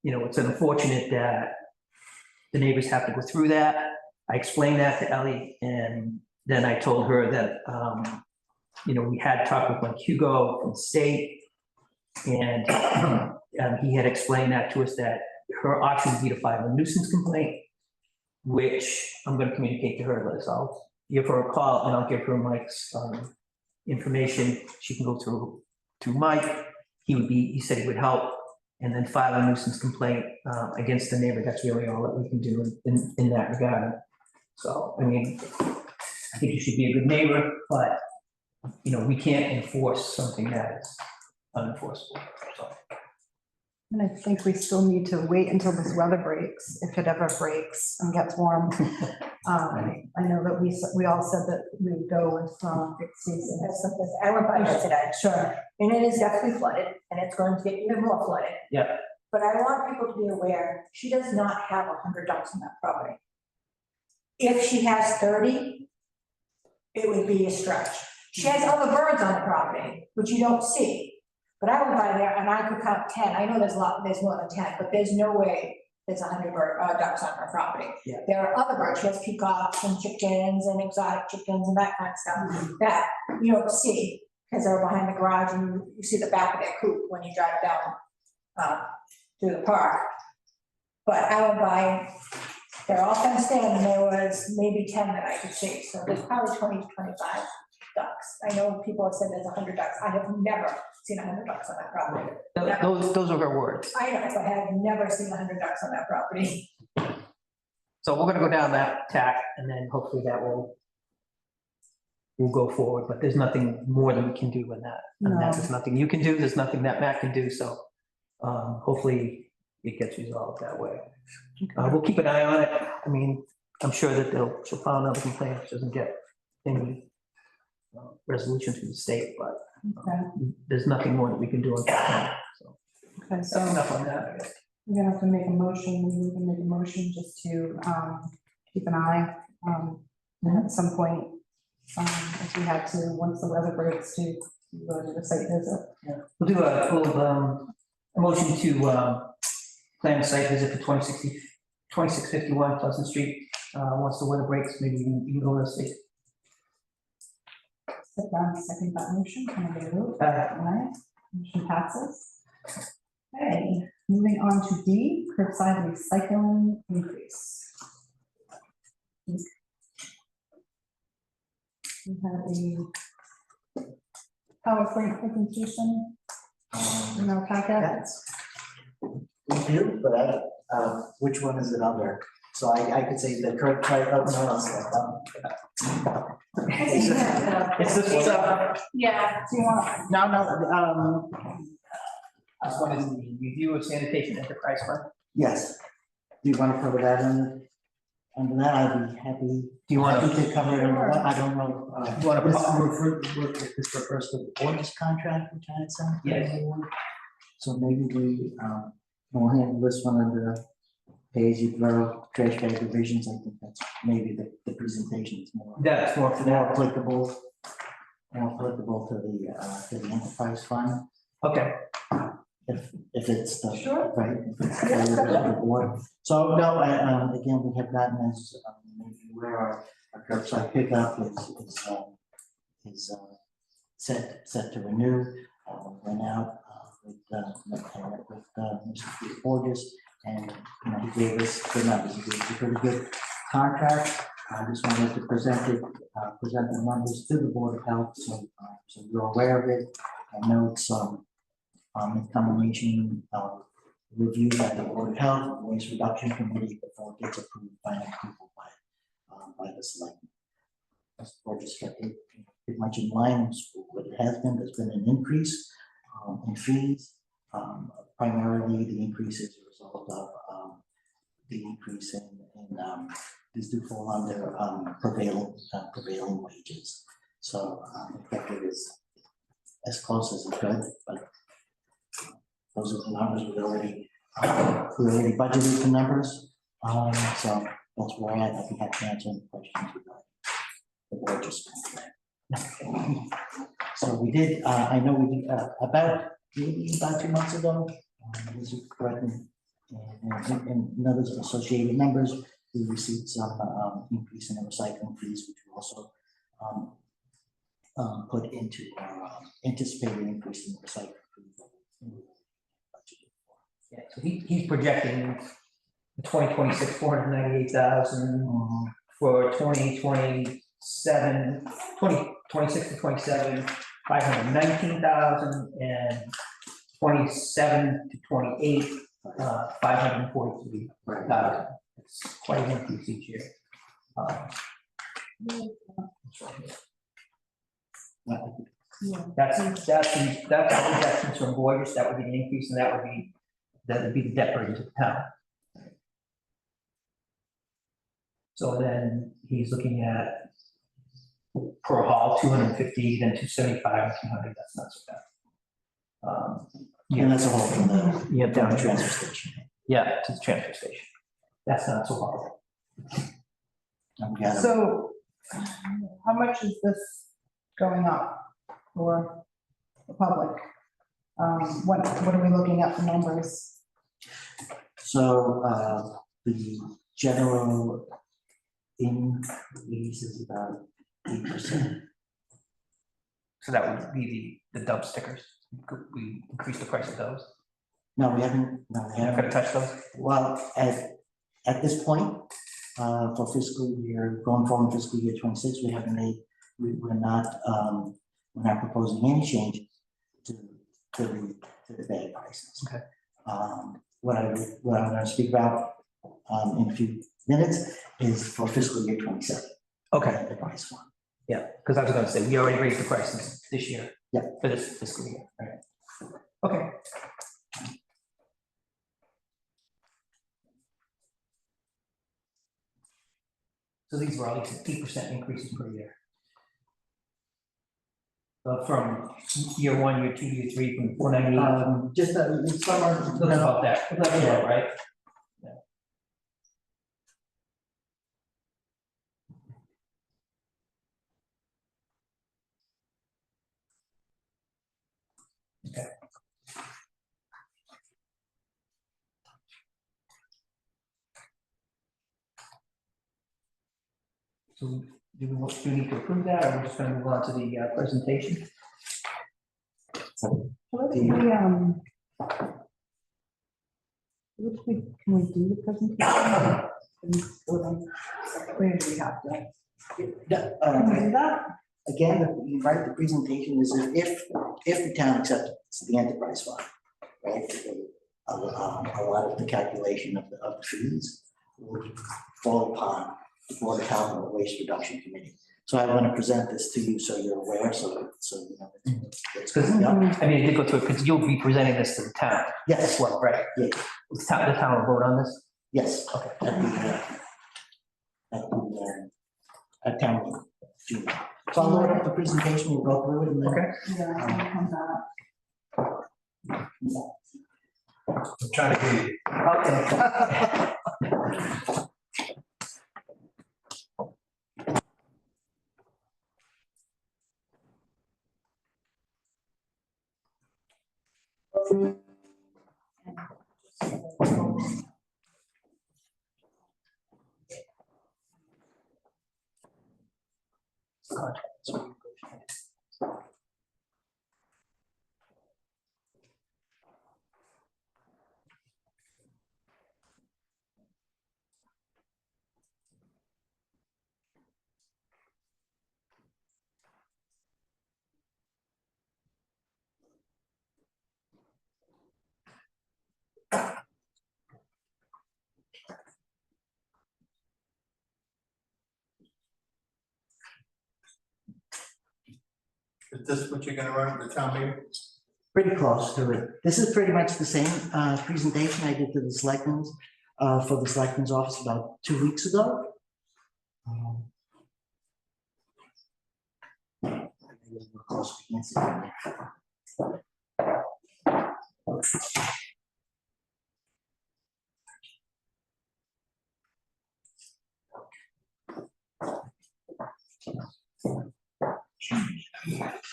it's unfortunate that the neighbors have to go through that. I explained that to Ellie, and then I told her that, we had talked with Mike Hugo from the state, and he had explained that to us, that her option would be to file a nuisance complaint, which I'm gonna communicate to her. So I'll give her a call and I'll give her Mike's information. She can go through to Mike. He said he would help, and then file a nuisance complaint against the neighbor. That's really all that we can do in that regard. So, I think you should be a good neighbor, but, we can't enforce something that is unenforceable. So, And I think we still need to wait until this weather breaks, if it ever breaks and gets warm. I know that we all said that we would go with fixed season. That's something, I went by there today, Sure. and it is definitely flooded, and it's going to get even more flooded. Yeah. But I want people to be aware, she does not have 100 ducks on that property. If she has 30, it would be a stretch. She has other birds on the property, which you don't see. But I went by there and I could count 10. I know there's more than 10, but there's no way there's 100 ducks on her property. Yeah. There are other birds. She has peacocks and chickens and exotic chickens and that kind of stuff that you don't see because they're behind the garage and you see the back of their coop when you drive down through the park. But I went by, they're all fenced in and there was maybe 10 that I could see. So there's probably 20 to 25 ducks. I know people have said there's 100 ducks. I have never seen 100 ducks on that property. Those are her words. I know, but I have never seen 100 ducks on that property. So we're gonna go down that tack and then hopefully that will go forward, but there's nothing more than we can do in that. And that, there's nothing you can do, there's nothing that Matt can do, so hopefully it gets resolved that way. We'll keep an eye on it. I mean, I'm sure that she'll file another complaint if she doesn't get any resolution from the state, but there's nothing more that we can do on that. So Okay, so enough on that, I guess. we're gonna have to make a motion, we can make a motion just to keep an eye at some point. If we had to, once the weather breaks, to go to the site visit. We'll do a motion to plan a site visit for 2651 Pleasant Street. Once the weather breaks, maybe you can go to the state. Sit down, second that motion, can I get a vote? Aye. Aye. Motion passes. Okay, moving on to D, curbside recycling increase. We have a PowerPoint presentation in our packet. We do, but which one is it under? So I could say the current price, It's this one. Yeah, Do you want, No, This one is the review of sanitation enterprise fund. yes. Do you want to cover that under that? I'd be happy. Do you want Happy to cover it under that. I don't know. You wanna This refers to the Borges contract, which I had sent. Yes. So maybe we'll handle this one under pay-as-you-throw trash bag divisions. I think that's maybe the presentation is more. That's more for More that. applicable to the enterprise fund, Okay. if it's the. Sure. Right. If it's the board. So, no, again, we have gotten as, maybe where our curbside pickup is set to renew. Went out with Mr. Borges, and he gave us good numbers. He gave us a pretty good contract. I just wanted to present the numbers to the Board of Health, so you're aware of it. I know it's in combination review by the Board of Health, Waste Reduction Committee, before it gets approved by approval by the selectmen. We're just pretty much in line with what it has been. There's been an increase in fees. Primarily, the increase is a result of the increase in these do fall under prevailing wages. So I think it is as close as it could, but those are the numbers we already budgeted the numbers. So that's where I think I can answer any questions regarding the Borges contract. So we did, I know we did about 2 months ago, this is correct, and others associated numbers, we received some increase in the recycling fees, which we also put into our anticipated increase in the recycling fees. Yeah, so he's projecting 2026, 498,000, for 2027, 2026 to 27, 519,000, and 27 to 28, 543,000. It's quite an increase each year. That's the projections from Borges. That would be the increase, and that would be that would be the debt burden to the town. So then he's looking at per hall, 250, then 275, 200, that's not so bad. And that's a whole from the Yeah, down down transfer station. Yeah, to the transfer station. That's not so horrible. And we had a- So how much is this going up for the public? What are we looking at for numbers? So, the general increase is about 8%. So that would be the dump stickers. We increase the price of those. No, we haven't, no, we You're not haven't. gonna touch those? Well, at this point, for fiscal year, going forward fiscal year 26, we haven't made, we're not proposing any changes to the bag prices. Okay. What I'm gonna speak about, in a few minutes is for fiscal year 27. Okay, The price one. yeah, because I was gonna say, we already raised the prices this year. Yeah. For this fiscal year, right? Okay. So these were all these 8% increases per year. From year one, year two, year three, from 498, Just, summer, looks about that, yeah, right? Okay. So do we need to approve that, or we're just gonna move on to the presentation? Can we do the presentation? Where do we have to? Can we do that? Again, you write the presentation is if the town accepts the enterprise fund, right? A lot of the calculation of the fees will fall upon the Board of Health and Waste Reduction Committee. So I want to present this to you so you're aware, so you know. It's Because, going up. I mean, I did go through it, because you'll be presenting this to the town as Yes, well, right? Yeah. The town will vote on this? yes, Okay. at town meeting, June. So I'll load up the presentation, we'll go through it and then. Okay. Yeah, it's gonna come back. I'm trying to hear you. Okay. Is this what you're gonna run at the town meeting? Pretty close to it. This is pretty much the same presentation I did to the selectmen's, for the selectmen's office about 2 weeks ago. Close, we can't see it.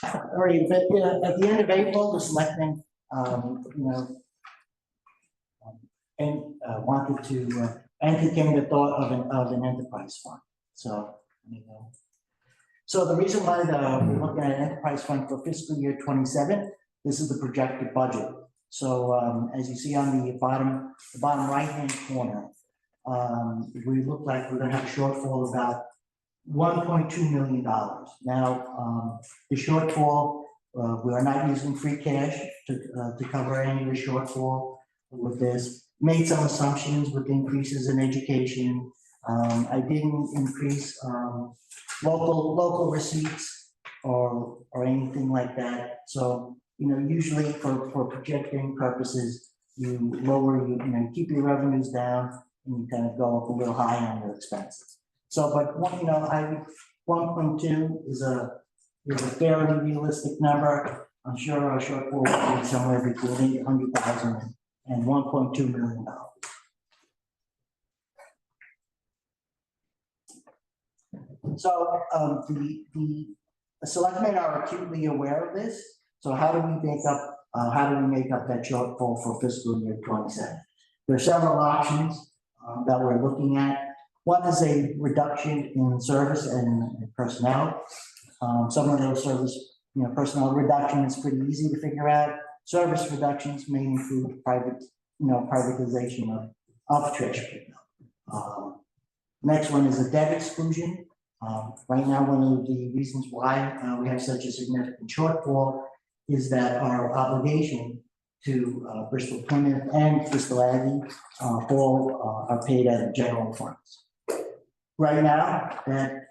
All right, but at the end of April, the selectmen, and wanted to entertain the thought of an enterprise fund. So, so the reason why we're looking at an enterprise fund for fiscal year 27, this is the projected budget. So as you see on the bottom right-hand corner, we look like we're gonna have a shortfall of about $1.2 million. Now, the shortfall, we are not using free cash to cover any of the shortfall with this. Made some assumptions with increases in education. I didn't increase local receipts or anything like that. So, usually for projecting purposes, you lower, keep your revenues down, and you kind of go up a little high on your expenses. So, but one, 1.2 is a fairly realistic number. I'm sure our shortfall will be somewhere between 800,000 and 1.2 million dollars. So, the selectmen are acutely aware of this. So how do we make up that shortfall for fiscal year 27? There are several options that we're looking at. One is a reduction in service and personnel. Some of those personnel reduction is pretty easy to figure out. Service reductions may include privatization of trash pickup. Next one is a debt exclusion. Right now, one of the reasons why we have such a significant shortfall is that our obligation to Bristol Plymouth and Bristol Aggie all are paid out of general funds. Right now, that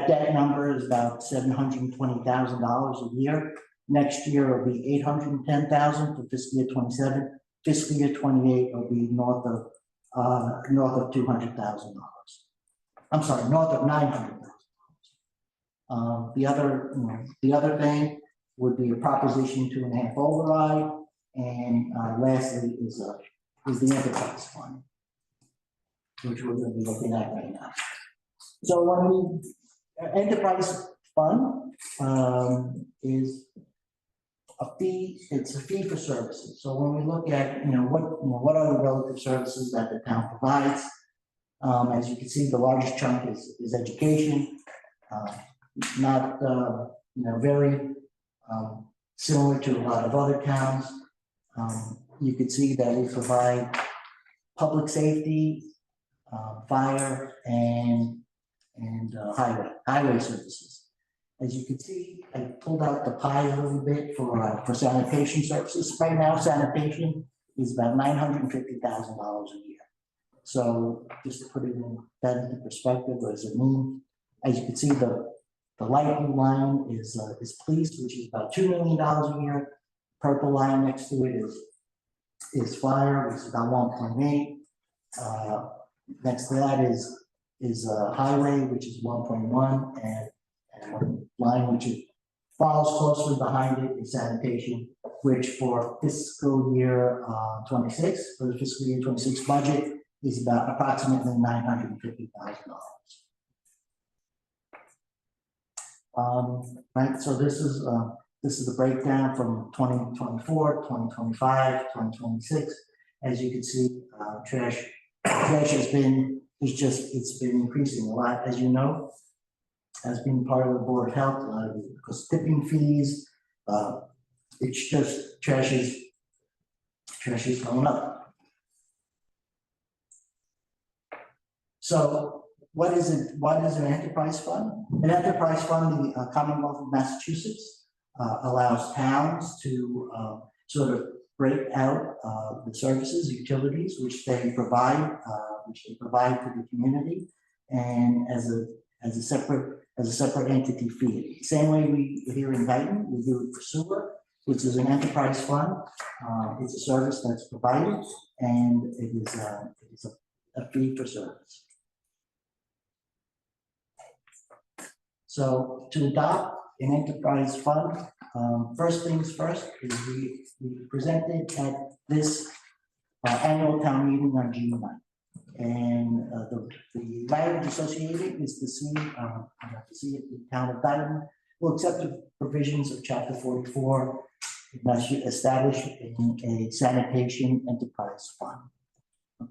debt number is about $720,000 a year. Next year will be $810,000 for fiscal year 27. Fiscal year 28 will be north of $200,000. I'm sorry, north of $900,000. The other thing would be a Proposition 2.5 override, and lastly is the enterprise fund, which we're going to be looking at right now. So when enterprise fund is a fee, it's a fee for services. So when we look at what are the relative services that the town provides, as you can see, the largest chunk is education, not very similar to a lot of other towns. You can see that we provide public safety, fire, and highway services. As you can see, I pulled out the pie a little bit for sanitation services. Right now, sanitation is about $950,000 a year. So just to put that into perspective, what does it mean? As you can see, the light blue line is police, which is about $2 million a year. Purple line next to it is fire, which is about 1.8. Next to that is highway, which is 1.1, and line which follows closely behind it is sanitation, which for fiscal year 26, for the fiscal year 26 budget, is about approximately $950,000. Right, so this is the breakdown from 2024, 2025, 2026. As you can see, trash it's been increasing a lot, as you know, has been part of the Board of Health, because tipping fees, it's just trash is going up. So what is it? What is an enterprise fund? An enterprise fund, the Commonwealth of Massachusetts allows towns to sort of break out the services, utilities, which they provide to the community, and as a separate entity fee. Same way we here in Dayton, we do it for sewer, which is an enterprise fund. It's a service that's provided, and it is a fee for service. So to adopt an enterprise fund, first things first is we presented at this annual town meeting on June 9th. And the language associated is to see if the town of Dayton will accept the provisions of Chapter 44, that should establish a sanitation enterprise fund.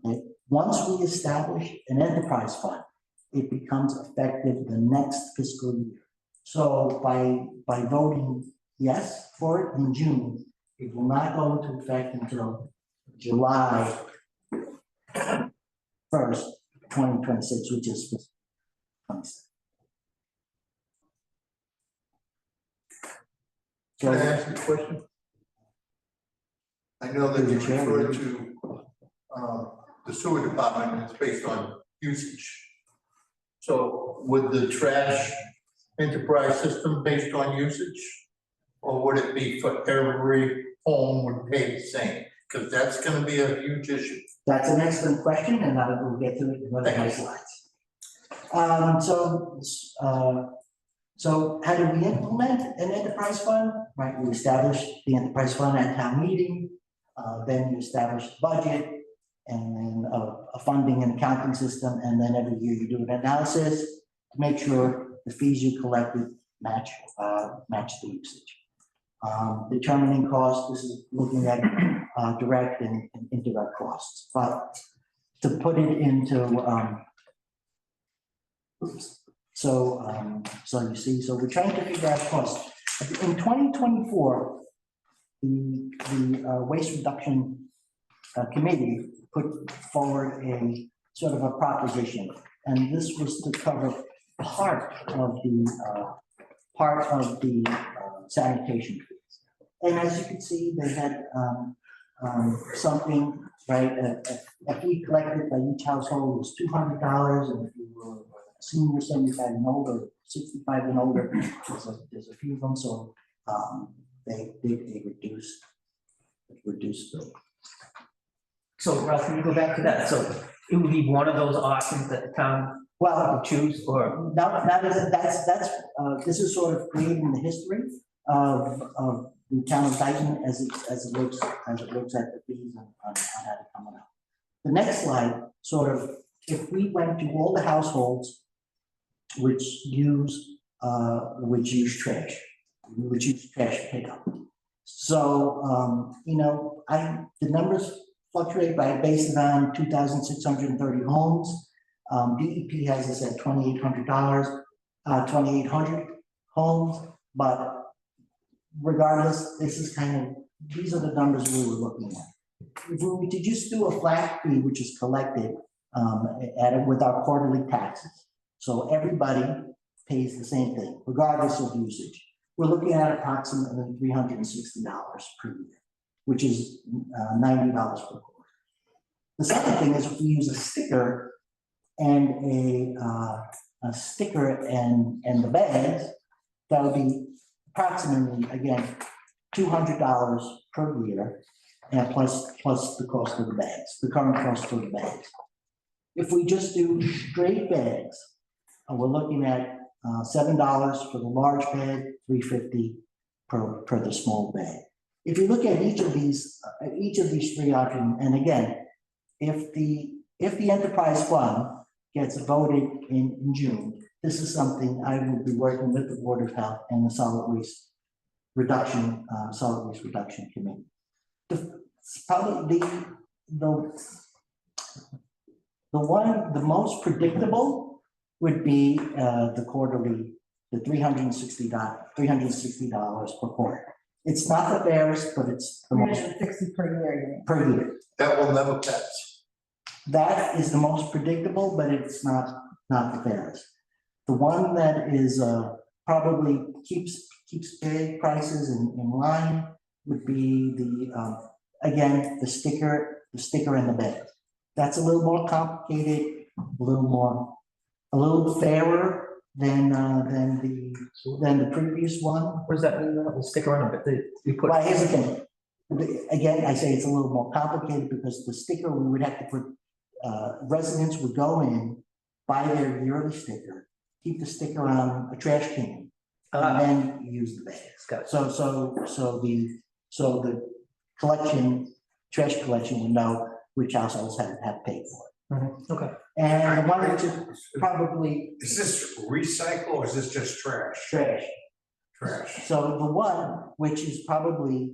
Okay, once we establish an enterprise fund, it becomes effective the next fiscal year. So by voting yes for it in June, it will not go into effect until July 1st, 2026, which is fiscal 26. Can I ask you a question? I know that you referred to the sewer department is based on usage. So would the trash enterprise system based on usage? Or would it be for every home would pay the same? Because that's gonna be a huge issue. That's an excellent question, and I will get to it in one of my slides. So how do we implement an enterprise fund? Right, we establish the enterprise fund at town meeting, then you establish the budget, and then a funding and accounting system, and then every year you do an analysis to make sure the fees you collected match the usage. Determining cost, this is looking at direct and indirect costs, but to put it into so you see, so we're trying to figure out costs. In 2024, the waste reduction committee put forward a sort of a proposition, and this was to cover part of the sanitation fees. And as you can see, they had something, right, a fee collected by each household was $200, and if you were senior 75 and older, 65 and older, there's a few of them, so they reduced the. So Ralph, can you go back to that? So it would be one of those options that the town would choose, or? This is sort of creating the history of the town of Dayton as it looks at the fees and on how to come out. The next slide, sort of, if we went to all the households which use trash pickup. So the numbers fluctuate based on 2,630 homes. DEP has us at $2,800, 2,800 homes, but regardless, these are the numbers we were looking at. If we were to just do a flat fee, which is collected with our quarterly taxes, so everybody pays the same thing, regardless of usage, we're looking at approximately $360 per year, which is $90 per quarter. The second thing is if we use a sticker and and the bags, that would be approximately, again, $200 per year, and plus the cost of the bags, the current cost of the bags. If we just do straight bags, we're looking at $7 for the large bag, $3.50 per the small bag. If you look at each of these three options, and again, if the enterprise fund gets voted in June, this is something I will be working with the Board of Health and the Solid Waste Reduction Committee. Probably the most predictable would be the $360 per quarter. It's not the fairest, but it's the most. 360 per year. That will never pass. That is the most predictable, but it's not the fairest. The one that is probably keeps bag prices in line would be again the sticker and the bag. That's a little more complicated, a little fairer than the previous one. What does that mean? The sticker on it, Well, here's the thing. Again, I say it's a little more complicated because the sticker, we would have to put, residents would go in, buy their yearly sticker, keep the sticker on a trash can, and then use the bags. Got it. So the trash collection would know which households have paid for it. Okay. And the one which is probably Is this recycle or is this just trash? trash. Trash. So the one which is probably,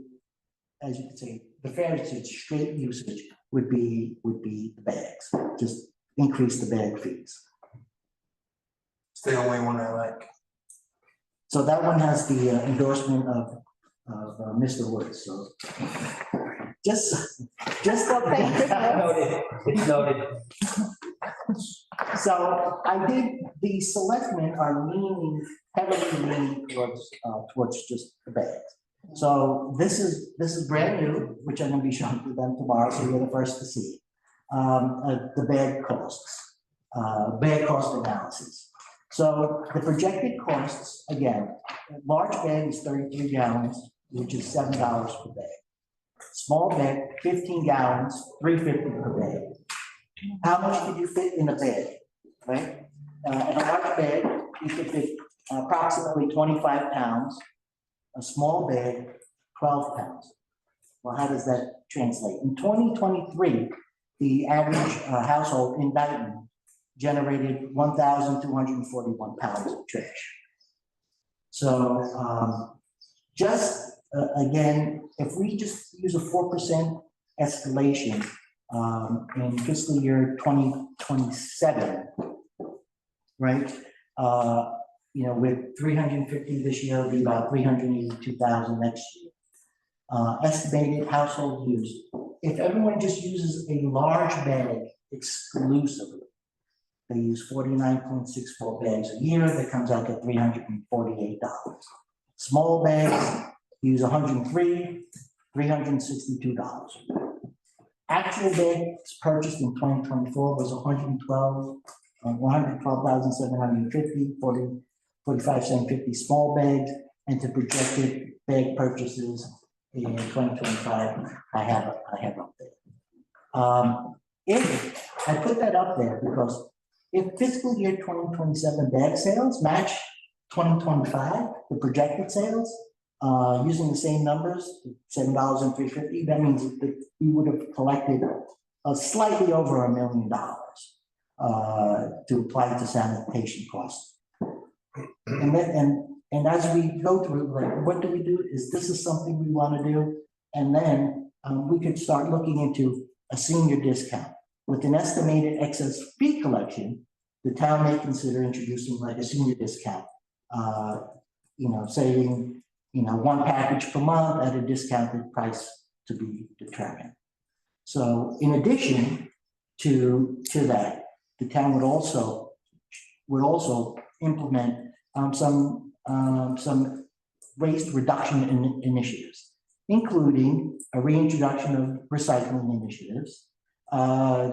as you can see, the fairest straight usage would be the bags. Just increase the bag fees. It's the only one I like. So that one has the endorsement of Mr. Woods, so. Just. Noted. It's noted. So the selectmen are heavily leaning towards just the bags. So this is brand new, which I'm gonna be showing to them tomorrow, so you're the first to see. The bag cost analysis. So the projected costs, again, large bag is 33 gallons, which is $7 per bag. Small bag, 15 gallons, $3.50 per bag. How much could you fit in a bag, right? In a large bag, you could fit approximately 25 pounds. A small bag, 12 pounds. Well, how does that translate? In 2023, the average household in Dayton generated 1,241 pounds of trash. So again, if we just use a 4% escalation in fiscal year 2027, right? With 350 this year, it'll be about 382,000 next year. Estimated household use. If everyone just uses a large bag exclusively, they use 49.64 bags a year, that comes out to $348. Small bags use 103, $362. Actual bags purchased in 2024 was 112,750, 45,750 small bags, and to projected bag purchases in 2025, I have up there. If I put that up there because if fiscal year 2027 bag sales match 2025, the projected sales, using the same numbers, $7 and $3.50, that means that we would have collected slightly over $1 million to apply to sanitation costs. And as we go through, like, what do we do? Is this is something we want to do? And then we could start looking into a senior discount. With an estimated excess fee collection, the town may consider introducing like a senior discount, saving, one package per month at a discounted price to be determined. So in addition to that, the town would also implement some waste reduction initiatives, including a reintroduction of recycling initiatives,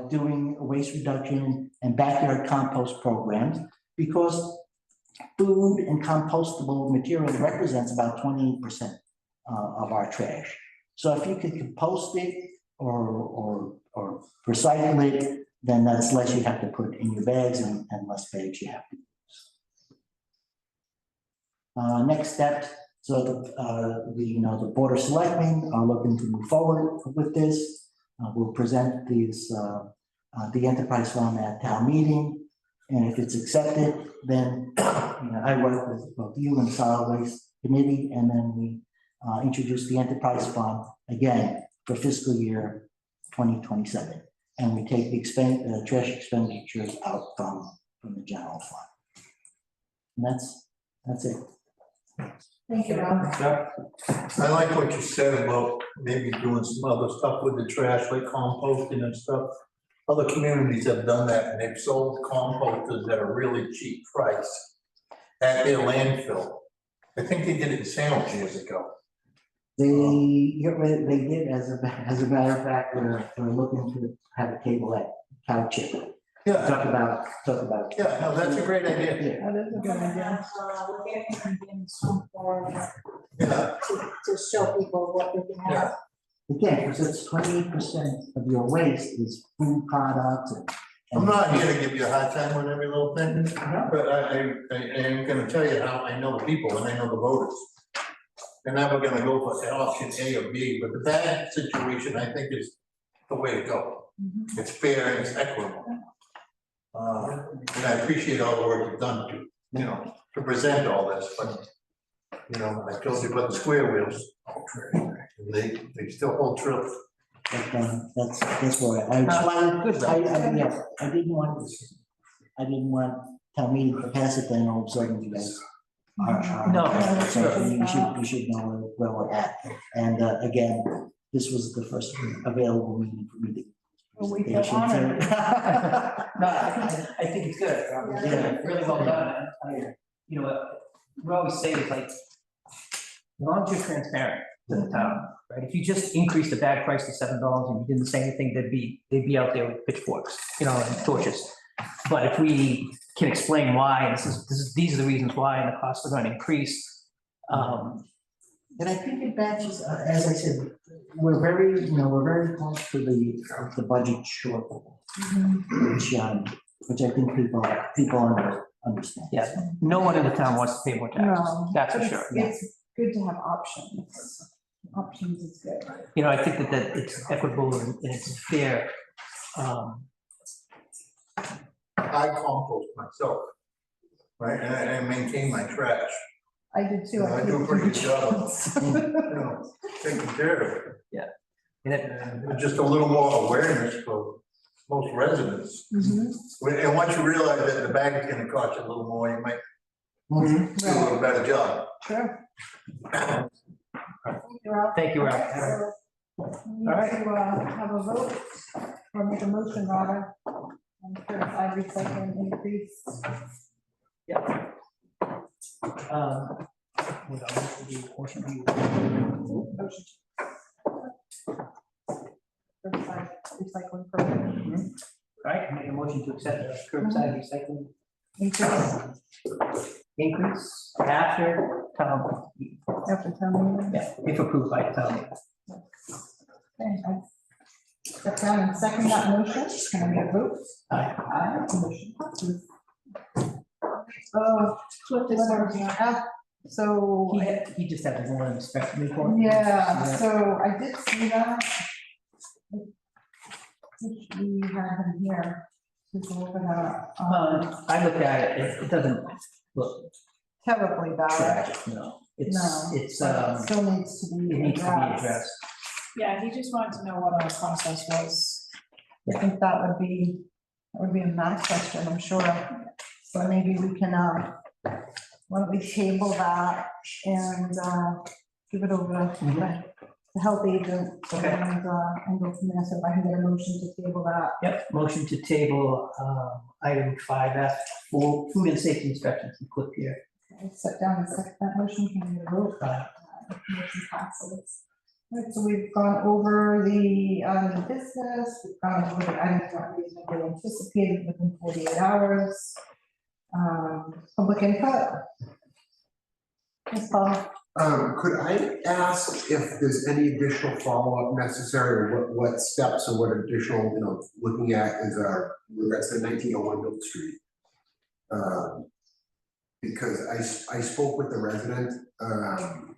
doing waste reduction and backyard compost programs, because food and compostable material represents about 28% of our trash. So if you could compost it or recycle it, then that's less you have to put in your bags and less bags you have to use. Next step, so the Board of Selectmen are looking to move forward with this. We'll present the enterprise fund at town meeting. And if it's accepted, then I work with both you and the solid waste committee, and then we introduce the enterprise fund again for fiscal year 2027. And we take the trash expenditures out from the general fund. And that's it. Thank you, Rob. I like what you said about maybe doing some other stuff with the trash, like composting and stuff. Other communities have done that, and they've sold composters at a really cheap price at their landfill. I think they did it in Salem years ago. They did, as a matter of fact, we're looking to have a table at Cow Chip. Yeah. Talk about. Yeah, no, that's a great idea. Yeah. That is a good idea. We're getting in some form Yeah, to show people what we can have. Again, because it's 28% of your waste is food products and. I'm not here to give you a hard time on every little thing, but I am gonna tell you how I know the people and I know the voters. They're never gonna go for option A or B, but the bad situation, I think, is the way to go. It's fair and it's equitable. And I appreciate all the work you've done to present all this, but, I told you about the square wheels. They still hold true. But, that's where I just wanted, I didn't want town meeting to pass it, then all of a sudden you guys are. No, So you should know where we're at. And again, this was the first available meeting for me to. We feel honored. No, I think it's good. Yeah, really well done. We always say it's like, as long as you're transparent to the town, right? If you just increase the bag price to $7 and you didn't say anything, they'd be out there with pitchforks, and torches. But if we can explain why, these are the reasons why, and the costs are going to increase, And I think it matches, as I said, we're very, we're very close to the budget shortfall. Which I think people understand. Yeah, no one in the town wants to pay more taxes, No, that's for but sure. It's good to have options. Options is good. You know, I think that it's equitable and it's fair. I compost myself, right, and I maintain my trash, I do too. I do a pretty good job, taking care of it. And it- There's just a little more awareness for most residents. And once you realize that the bag is gonna cost you a little more, you might do a little better job. Sure. Thank you, Ralph. So, we need All right. to have a vote or make a motion rather on certified recycling increase. Yeah. Hold on, this will be a portion of you. Motion. Certified recycling program Right, make a motion to accept the curbside recycling increase increase after town, after town meeting. yeah, if approved by town. meeting. Okay, I step down and second that motion. Can I get a vote? Aye. Aye, motion passes. Oh, what is our, so. He just had to go and inspect the report. Yeah, so I did see that. Which we have in here, to go over that, I looked at it, it doesn't look terribly bad. tragic, no. No. It's, but it Still needs to it be needs to be addressed. addressed. Yeah, he just wanted to know what our process was. I think that would be a math question, I'm sure. So maybe we can, why don't we table that and, give it over to the health agent Okay. and go from there. So if I can get a motion to table that. Yep, motion to table, item 5F, for food and safety inspections, and click here. I sit down and second that motion, can we get a vote? Aye. Motion passes. All right, so we've gone over the business, we've gone over the items not reasonably anticipated within 48 hours. Public input. Ms. Paul, Could I ask if there's any additional follow-up necessary, or what steps or what additional, looking at is that's the 1901 Middle Street? Because I spoke with the resident,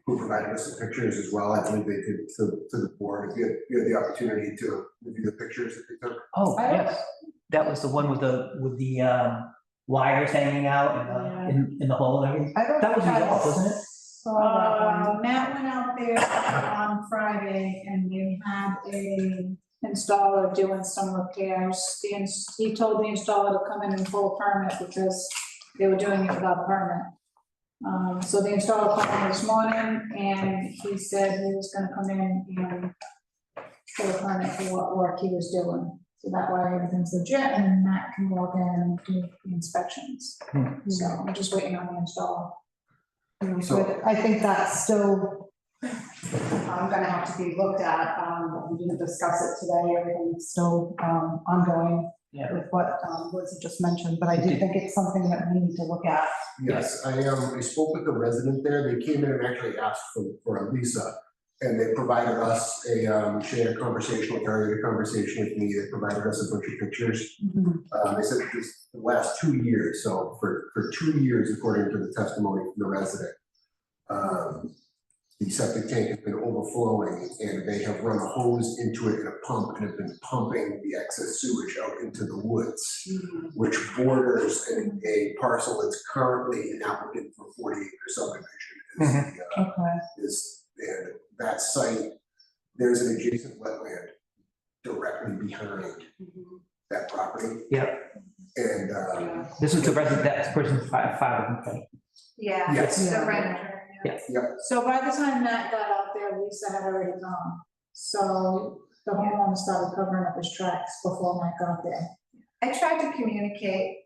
who provided us the pictures as well. I believe they did to the board. If you had the opportunity to review the pictures that they took. Oh, I don't- yes, that was the one with the wires hanging out and in the hole and everything. I don't. That was think I resolved, wasn't it? Saw that one. Matt went out there on Friday and they had a installer doing some repairs. He told the installer to come in and pull a permit because they were doing it without a permit. So the installer called me this morning and he said he was gonna come in and pull a permit for what work he was doing. So that way everything's legit and Matt can walk in and do the inspections. So I'm just waiting on the installer. So I think that's still gonna have to be looked at. We didn't discuss it today. Everything's still ongoing Yeah. with what Liz just mentioned, but I do think it's something that we need to look at. Yes, I spoke with the resident there. They came in and actually asked for a Lisa. And they provided us she had a conversation with her, had a conversation with me. They provided us a bunch of pictures. They said this the last 2 years, so for 2 years, according to the testimony from the resident, the septic tank has been overflowing and they have run a hose into it and a pump and have been pumping the excess sewage out into the woods, which borders a parcel that's currently an applicant for 40-acre subdivision. And that site, there's an adjacent wetland directly behind that property. Yep. And, This is the resident, that's person filed a complaint. Yeah, Yes. the renter. So by the time Matt got out there, Lisa had already gone. So the homeowner started covering up his tracks before Matt got there. I tried to communicate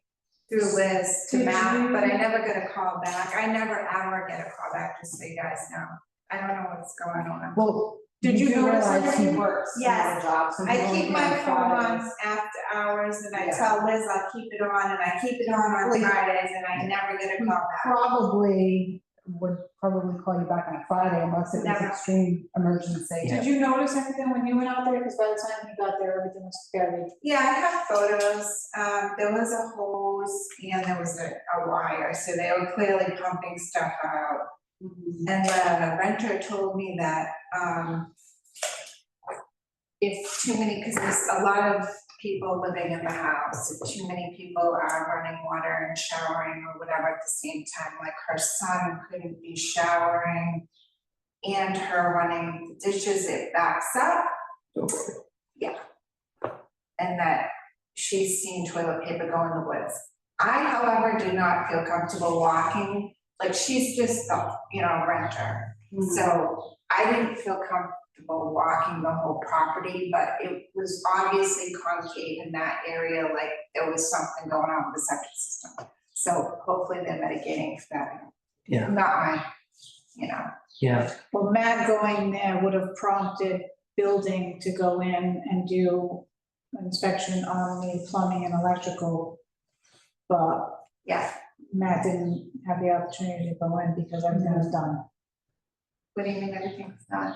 through Liz to Did Matt, you- but I never get a call back. I never ever get a call back, just so you guys know. I don't know what's going on. Well, Did you do notice realize he anything? works Yes. another job, so he I only keep my has phone on Fridays. after hours and I Yeah. tell Liz I'll keep it on and I keep it on Well, Fridays and I never get a call back. Probably would probably call you back on a Friday unless it was Never. extreme emergency. Yeah. Did you notice anything when you went out there? Because by the time you got there, everything was fairly. Yeah, I have photos. There was a hose and there was a wire, so they were clearly pumping stuff out. And the renter told me that, if too many, because there's a lot of people living in the house, if too many people are running water and showering or whatever at the same time, like her son couldn't be showering and her running the dishes, it backs up. Yeah. And that she's seen toilet paper go in the woods. I, however, do not feel comfortable walking, like she's just the, renter. So I didn't feel comfortable walking the whole property, but it was obviously concave in that area, like there was something going on with the septic system. So hopefully they're mitigating for that. Yeah. Not my, Yeah, Well, Matt going there would have prompted building to go in and do inspection on the plumbing and electrical. But yeah, Matt didn't have the opportunity to go in because everything was done. what do you mean everything's done?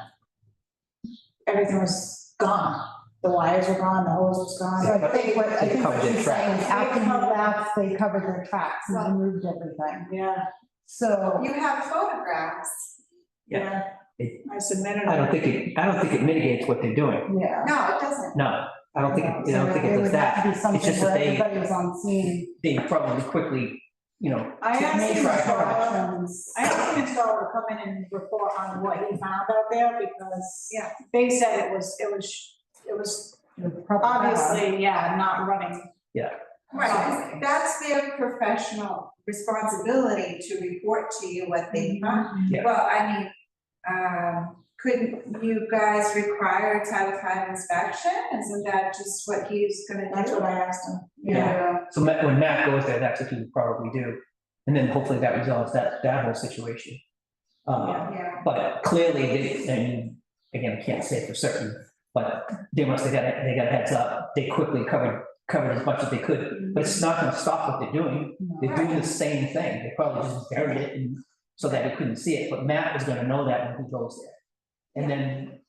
Everything was gone. The wires were gone, the hose was So gone. I think what They covered their she's saying is tracks. after you left, they covered their tracks and removed everything. Yeah, So, You have photographs. Yeah. I submitted. I don't think it mitigates what they're doing. yeah. No, it doesn't. No, I don't think, So I don't think it there does would have to be that. It's something just where that everybody was on scene. they probably quickly, I asked him Try to hard. I asked the installer to come in and report on what he found out there because. Yeah. They said it was obviously, not running. Right, 'cause that's their professional responsibility to report to you what they found. Yeah. Well, I mean, couldn't you guys require Title V inspection? Isn't that just what he's gonna do? That's what I asked him. Yeah. So when Matt goes there, that's what he would probably do. And then hopefully that resolves that whole situation. Yeah, But clearly, I mean, again, I can't say for certain, but they got a heads up. They quickly covered as much as they could, but it's not gonna stop what they're doing. They're doing the same thing. They probably just buried it and so that he couldn't see it, but Matt was gonna know that when he goes there. And then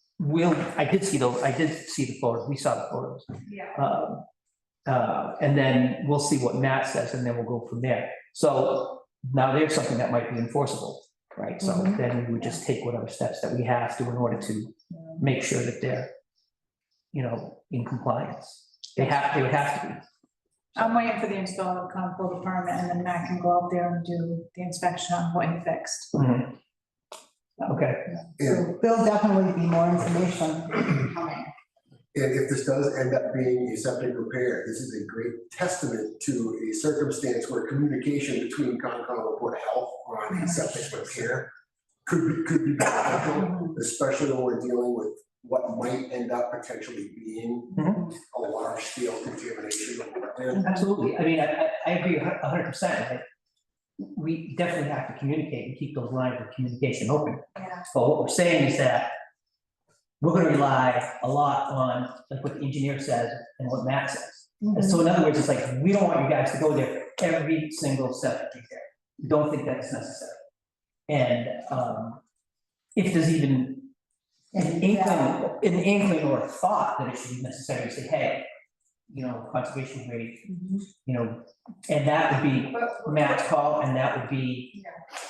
I did see the photos, we saw the photos. yeah. And then we'll see what Matt says, and then we'll go from there. So now there's something that might be enforceable, right? So then we would just take whatever steps that we have to in order to make sure that they're, in compliance. They would have to be. I'm waiting for the installer to come pull the permit and then Matt can go out there and do the inspection on what he fixed. Mhm. Okay, So there'll definitely be more information coming. And if this does end up being a septic repair, this is a great testament to a circumstance where communication between Concom and Board of Health on a septic repair could be beneficial, especially when we're dealing with what might end up potentially being a large scale contamination of wetland. absolutely. I mean, I agree 100%. We definitely have to communicate and keep those lines of communication open. Yeah. But what we're saying is that we're gonna rely a lot on like what the engineer says and what Matt says. And so in other words, it's like, we don't want you guys to go there every single septic repair. We don't think that's necessary. And if there's even an inkling or a thought that it should be necessary to say, hey, conservation grade, and that would be Matt's call, and that would be,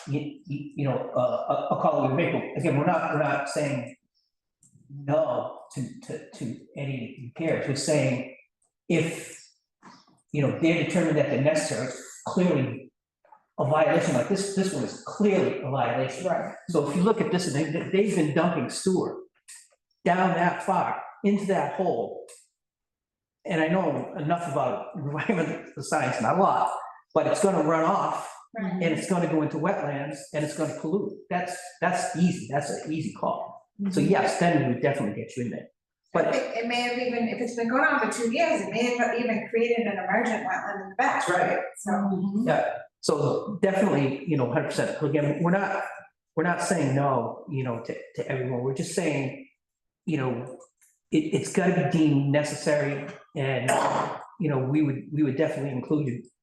a call we would make. Again, we're not saying no to any repairs. We're saying if, they're determined that they're necessary, it's clearly a violation, like this one is clearly a violation. Right. So if you look at this, and they've been dumping sewer down that far into that hole. And I know enough about environmental science, not a lot, but it's gonna run off and it's gonna go into wetlands and it's gonna pollute. That's easy, that's an easy call. So yes, then we would definitely get you in there. But It may have even, if it's been going on for 2 years, it may have even created an emergent wetland in the back. That's right. So, yeah, so definitely, 100%. Again, we're not saying no, to everyone. We're just saying, it's gotta be deemed necessary and, we would definitely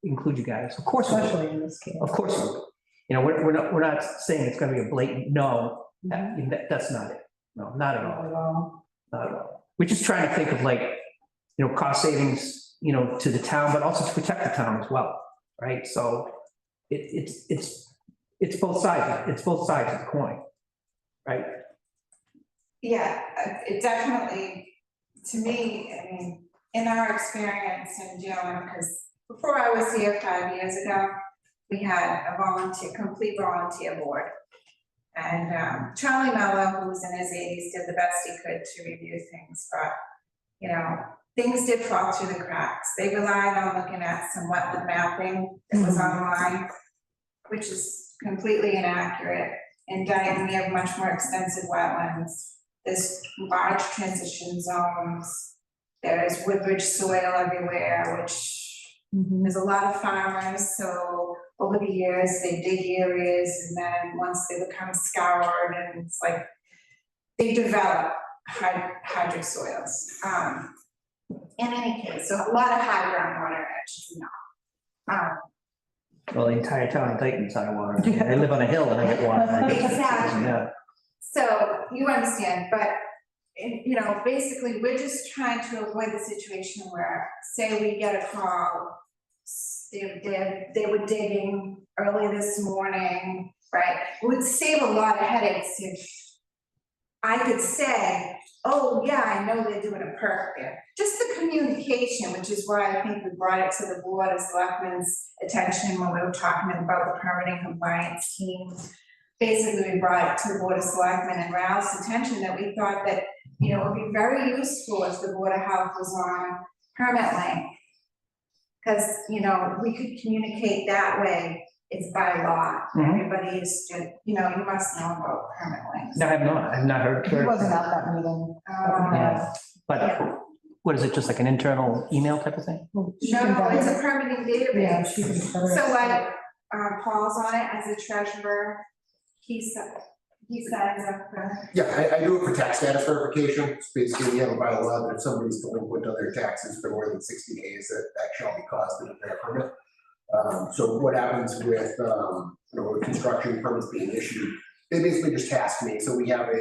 include you guys. Of course, we would. Especially in this case. Of course, we would. You know, we're not saying it's gonna be a blatant no, that's not it, no, not at all. Not at all. We're just trying to think of like, you know, cost savings, you know, to the town, but also to protect the town as well, right? So it's both sides, it's both sides of the coin, right? Yeah, it definitely, to me, I mean, in our experience in dealing, because before I was here 5 years ago, we had a complete volunteer board. And Charlie Mello, who was in his 80s, did the best he could to review things, but, you know, things did fall through the cracks. They relied on looking at some wetland mapping that was online, which is completely inaccurate. In Dayton, we have much more extensive wetlands. There's large transition zones. There's woodbridge soil everywhere, which there's a lot of farmers, so over the years, they dig areas, and then once they become scoured, and it's like, they develop hydric soils. In any case, so a lot of high groundwater, actually not. Well, the entire town of Dayton's out of water. I live on a hill and I get water. Exactly. Yeah. So you understand, but, you know, basically, we're just trying to avoid the situation where, say we get a call, they were digging early this morning, right? It would save a lot of headaches if I could say, oh, yeah, I know they're doing a perk there. Just the communication, which is why I think we brought it to the Board of Selectmen's attention when we were talking about the permitting compliance team. Basically, we brought it to the Board of Selectmen and Ralph's attention that we thought that, you know, it would be very useful if the Board of Health was on Permit Link. Because, you know, we could communicate that way. It's by law. Everybody is, you know, you must know about Permit Link. No, I've not heard. He wasn't at that meeting. Yeah. But what is it, just like an internal email type of thing? No, it's a permitting Yeah, database. she can. So like, Paul's on it as a treasurer. He signs up for. Yeah, I do it for tax status verification. It's basically, we have a bylaw that if somebody's delinquent on their taxes for more than 60 days, that shall be caused in their permit. So what happens with, you know, with construction permits being issued, they basically just task me. So we have a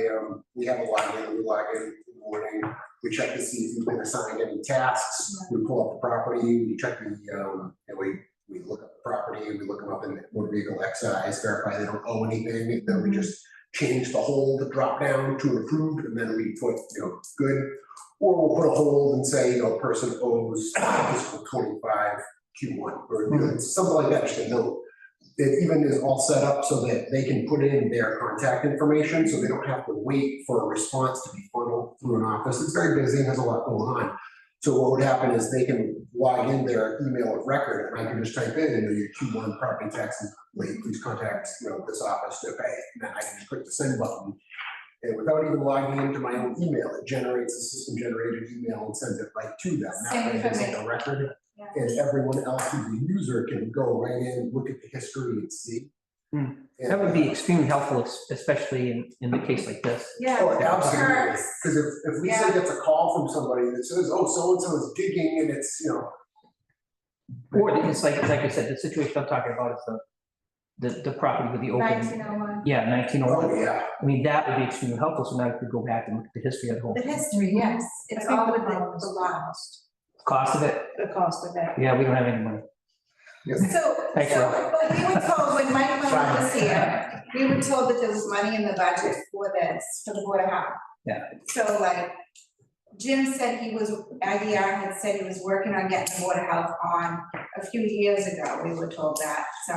login, we log in the morning, we check to see if you've been assigned any tasks, we pull up the property, we check the, and we look up the property, we look them up in motor vehicle excise, verify they don't owe anything, then we just change the hold, drop down to approved, and then we put, you know, good. Or we'll put a hold and say, you know, person owes fiscal 25 Q1, or you know, something like that, just a note. It even is all set up so that they can put in their contact information, so they don't have to wait for a response to be funneled through an office. It's very busy, there's a lot going on. So what would happen is they can log in their email of record, and I can just type in, you know, your Q1 property tax late, please contact, you know, this office to pay. And then I can just click the send button. And without even logging into my own email, it generates a system generated email and sends it right to them. That way it's like a record. Yeah. And everyone else who's a user can go right in, look at the history and see. That would be extremely helpful, especially in the case like this. Yeah. Oh, absolutely. Perks. Because if Lisa gets a call from somebody that says, oh, so-and-so is digging and it's, you know. Or it's like I said, the situation I'm talking about is the property with the open. 1901. Yeah, 1901. Oh, yeah. I mean, that would be extremely helpful, so now we could go back and look at the history of the whole. The history, yes, it's I think all the with problem the is law. Cost of it, The cost of it. yeah, we don't have any money. So, Thanks, Rob. but we were told when Mike Miller was here, we were told that there was money in the budget for this, for the Board of Health. Yeah. So like, Jim said IDR had said he was working on getting the Board of Health on a few years ago, we were told that, so.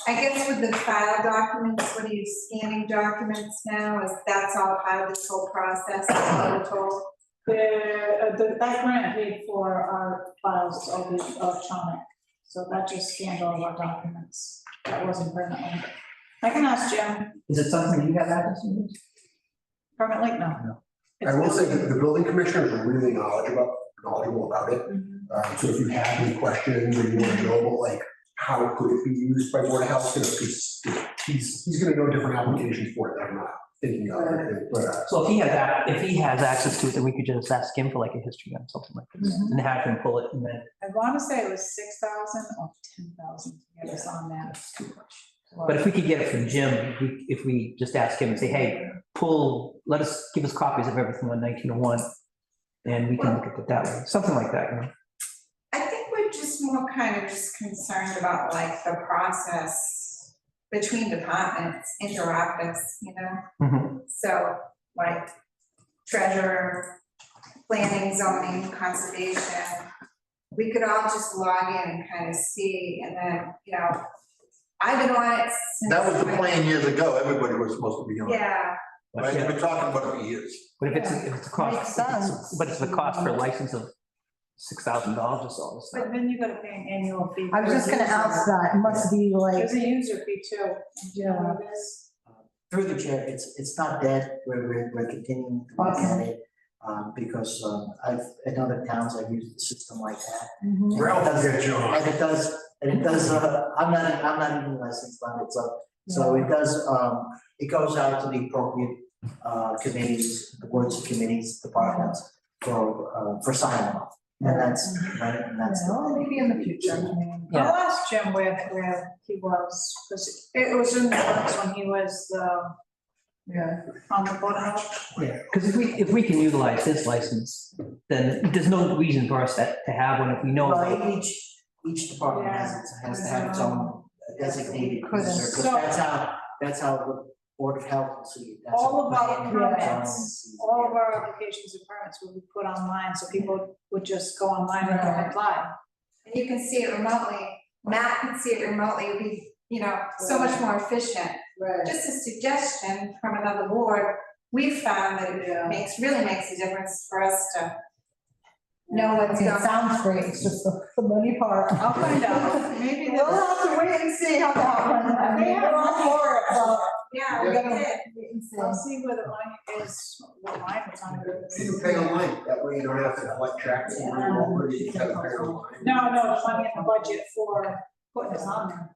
I guess with the file documents, what are you scanning documents now, that's all part of this whole process, that's what we're told? That grant paid for our files all be electronic, so that just scanned all of our documents. That wasn't permanently. I can ask Jim. Is it something you have access to? Permanently, no. I will say that the building commissioner is really knowledgeable about it. So if you have any questions or you want to know, like, how could it be used by Board of Health, you know, because he's gonna know different applications for it that I'm not thinking of. But, So if he has access to it, then we could just ask him for like a history on something like this and have him pull it and then. I want to say it was 6,000 or 10,000 to get us on that. That's too much. But if we could get it from Jim, if we just ask him and say, hey, give us copies of everything on 1901, and we can look at it that way, something like that, you know? I think we're just more kind of just concerned about like the process between departments, interactives, you know? Mhm. So like treasurer, planning, zoning, conservation, we could all just log in and kind of see, and then, you know, I've been on it since. That was the plan years ago, everybody was supposed to be on it. Yeah, Right, they've been talking about it for years. But if it's a cost, Makes sense. but it's a cost for a license of $6,000 or so. it's not- But then you gotta pay an annual fee. I was just gonna ask that, it must be like, There's a user fee too. Yeah. Through the chair, it's not dead, we're continuing to look at it, because, in other towns, I've used a system like that. mhm. Ralph will get you on. And it does, I'm not even licensed on it, so it does, it goes out to the appropriate, committees, the boards of committees, departments, for sign off. And that's, right, and that's. Well, maybe in the future. Yeah. I'll ask Jim where he was, because it was in the works when he was, Yeah. on the board of health. Yeah, because if we can utilize this license, then there's no reason for us to have one if we know. Well, each department has to have its own designated user, because that's how the Board of Health will see it. That's All of how our planning and permits, zoning sees it. all of our applications and permits will be put online, so people would just go online and apply. and you can see it remotely, Matt can see it remotely, it'd be, you know, so much more efficient. Right. Just a suggestion from another board, we've found that it really makes a difference for us to know what's It going on. sounds great, it's just the money part. I'll find out, maybe We'll have to wait and see how that runs. I mean, we're all for it, but Yeah, we we gotta did. wait and see. I'll see where the money is, what line it's on. You can pay online, that way you don't have to collect tracks and remember, you can pay online. No, the money in the budget for putting this on there.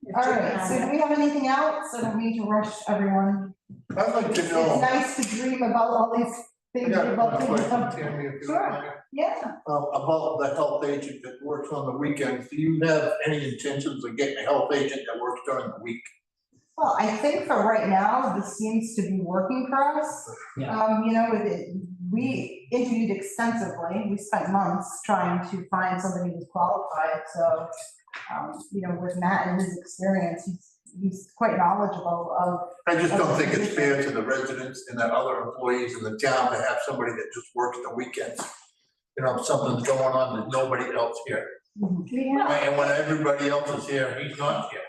If All Jim right, has so do it. we have anything else? I don't mean to rush everyone. I'd like to It's know. nice to dream about all these I things got about one things. question, Tammy, if you Sure. don't mind. Yeah, About the health agent that works on the weekends, do you have any intentions of getting a health agent that works during the week? well, I think for right now, this seems to be working for us. Yeah. You know, we interviewed extensively, we spent months trying to find somebody who's qualified, so, you know, with Matt and his experience, he's quite knowledgeable of. I just don't think it's fair to the residents and the other employees in the town to have somebody that just works the weekends. You know, if something's going on, there's nobody else here. And when everybody else is here, he's not here.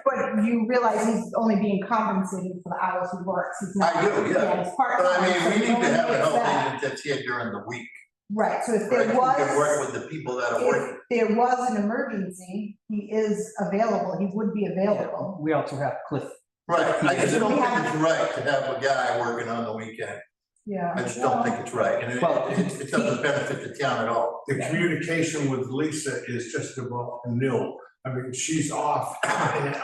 But you realize he's only being compensated for the hours he works, he's not. I do, yeah. He's But part-time, I so mean, we it need to only have a makes health that. agent that's here during the week, Right, so if right? there Who can work was, with the people that are working. if there was an emergency, he is available, he would be available. We also have Cliff. Right, I just don't We think have- it's right to have a guy working on the weekend. Yeah. I just don't think it's right, and Well, it doesn't benefit the town at all. The communication with Lisa is just about nil. I mean, she's off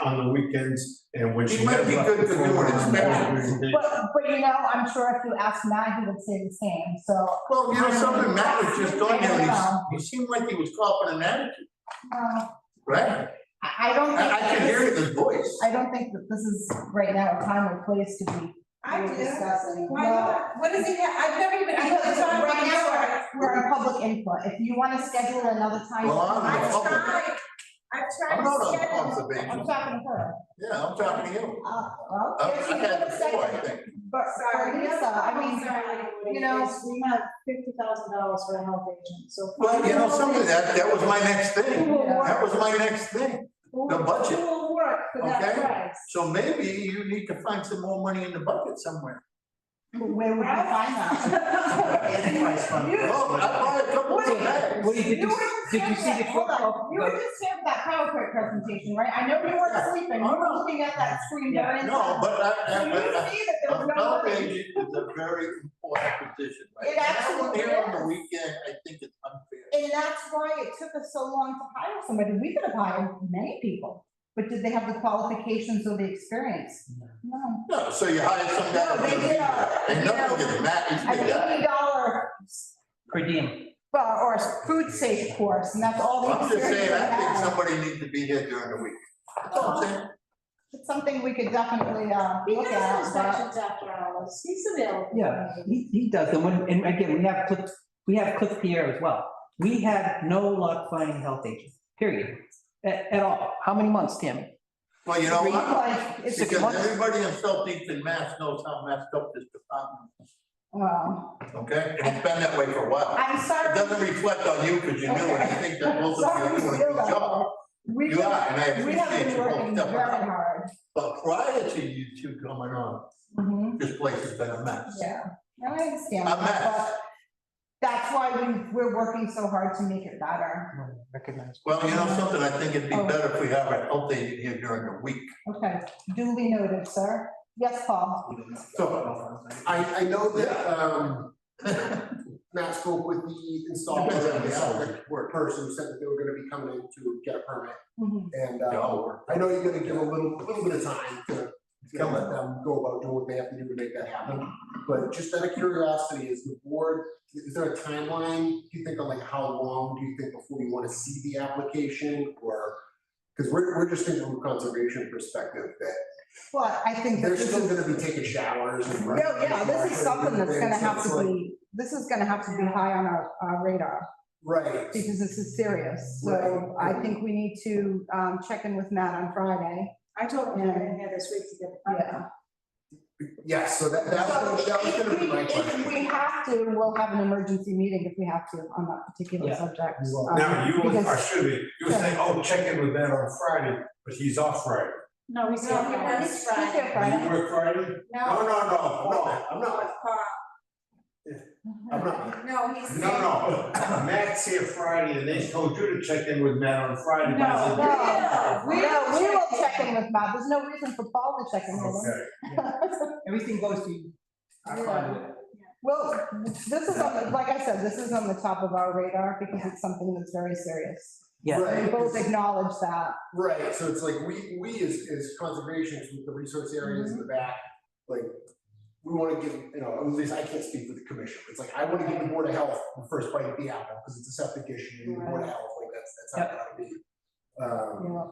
on the weekends and when she. It might be good to do an inspection. But you know, I'm sure if you asked Matt, he would say the same, so. Well, you know, something Matt was just on I here, don't and know. he seemed like he was coughing an attitude, uh, right? I don't think. I can hear it in his voice. I don't think that this is right now a time or place to be I do. discussing. Why No. not? What does he have? I've never even, I Because haven't talked right now, about we're in public input, if you wanna schedule another time. Well, I'm I've public. tried, I've tried I'm not to on schedule. I'm conservation. talking to her. Yeah, I'm talking to you. Well, I've if you had wanna it before, I schedule- think. But for Lisa, I mean, you know, We have $50,000 for a health agent, so. Well, you know, something, that was my next thing. Yeah. That was my next thing. the budget. Who will work for that Okay. price? So maybe you need to find some more money in the budget somewhere. Where would you find that? Enterprise fund. Oh, I bought a couple of bags. What do you, You were just did you saying see the? that- hold on. You were just saying that PowerPoint presentation, right? I know you weren't sleeping, you were looking at that screen very No, but So you see that there was a no health money. agent is a very important position, right? It actually Here on the is. weekend, I think it's unfair. And that's why it took us so long to hire somebody. We could have hired many people, but did they have the qualifications or the experience? No. No, so you hire some guy. No, they did And nothing is Matt, he's a An good guy. $80 Per diem. or a food safe course, and that's all the I'm just experience saying, they I think had. somebody needs to be here during the week. It's something we could definitely, He look does at, but, inspections after hours, he's available. Yeah, he does, and again, we have Cliff Pierre as well. We had no luck finding a health agent, period, at all. How many months, Tammy? Well, you know what? like, it's, Six Because months. everybody in Southeastern Mass knows how messed up this department is, okay? And it's been that way for a while. I'm It sorry. doesn't reflect on you because you knew it. I think that most of you are doing a good job. We You are, and I we have appreciate been you both working stepping very up. hard. But prior to you two coming on, Mhm. this place has been a mess. Yeah, I understand, A mess. but that's why we're working so hard to make it better. Recognize. Well, you know something, I think it'd be Oh. better if we have a health agent here during the week. Okay, duly noted, sir. Yes, Paul? So, I know that, Matt spoke with the installer, the septic person, who said that they were gonna be coming in to get a permit. Mhm. And, They all work. I know you're gonna give a little bit of time to let them go about doing what they have to do to make that happen. But just out of curiosity, is the board, is there a timeline, do you think, of like how long do you think before you wanna see the application, or? Cause we're just thinking from a conservation perspective that Well, I think that they're this still is, gonna be taking showers and. yeah, this is something that's gonna have It's to like- be, this is gonna have to be high on our radar, Right. because this is serious. So Right. I think we need to, check in with Matt on Friday. I told him to get in here this week to get the permit. Yeah. Yes, so that was gonna be my If question. we have to, we'll have an emergency meeting if we have to on that particular Yeah. subject. Now, you, Because- or should be, you were saying, oh, check in with that on Friday, but he's off Friday. No, he's No, here. he works He's here Friday. Do you Friday. work Friday? No, No, no, no, I'm not, I'm not. no, he's. No, no, Matt's here Friday, and they told you to check in with Matt on Friday. but I said, No, We no, we will check in with Matt. There's no reason for Paul to check in with him. Okay. Everything goes to you. I find it. Well, this is on, like I said, this is on the top of our radar because it's something that's very serious. Yeah, Right. We both acknowledge that. Right, so it's like, we as conservationists with the resource areas in the back, like, we wanna give, you know, at least I can't speak for the commission, it's like, I wanna give the Board of Health the first bite at the apple, because it's a septic issue, the Board of Health, like, that's how it ought to be. Yeah.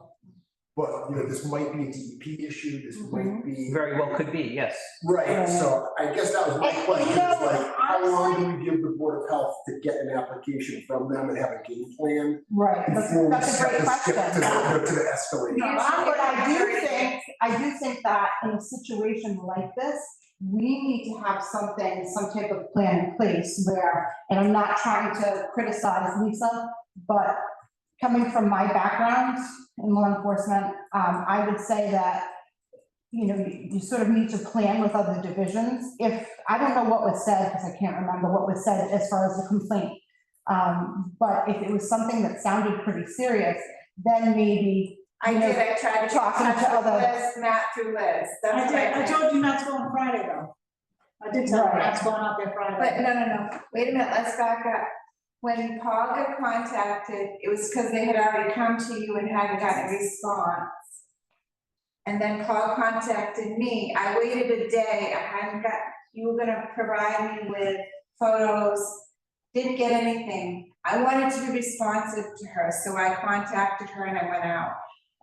But, you know, this might be a DEP issue, this might be. very well could be, yes. Right, so I guess that was my And, question, you know, is like, how long do we give the Board of Health to get an application from them and have a game plan? Right, Before we that's a great skip to question. the escalation? But I do think that in a situation like this, we need to have something, some type of plan in place where, and I'm not trying to criticize Lisa, but coming from my background in law enforcement, I would say that, you know, you sort of need to plan with other divisions. If, I don't know what was said, because I can't remember what was said as far as the complaint. But if it was something that sounded pretty serious, then maybe, I you know, did, I tried to get in talking touch to with other- Liz, Matt through Liz, that's I what did, I did. told you Matt's going Friday though. I did tell him Right. Matt's going out there But Friday. no, wait a minute, let's back up. When Paul got contacted, it was because they had already come to you and hadn't gotten a response. And then Paul contacted me, I waited a day, I hadn't got, you were gonna provide me with photos, didn't get anything. I wanted to be responsive to her, so I contacted her and I went out.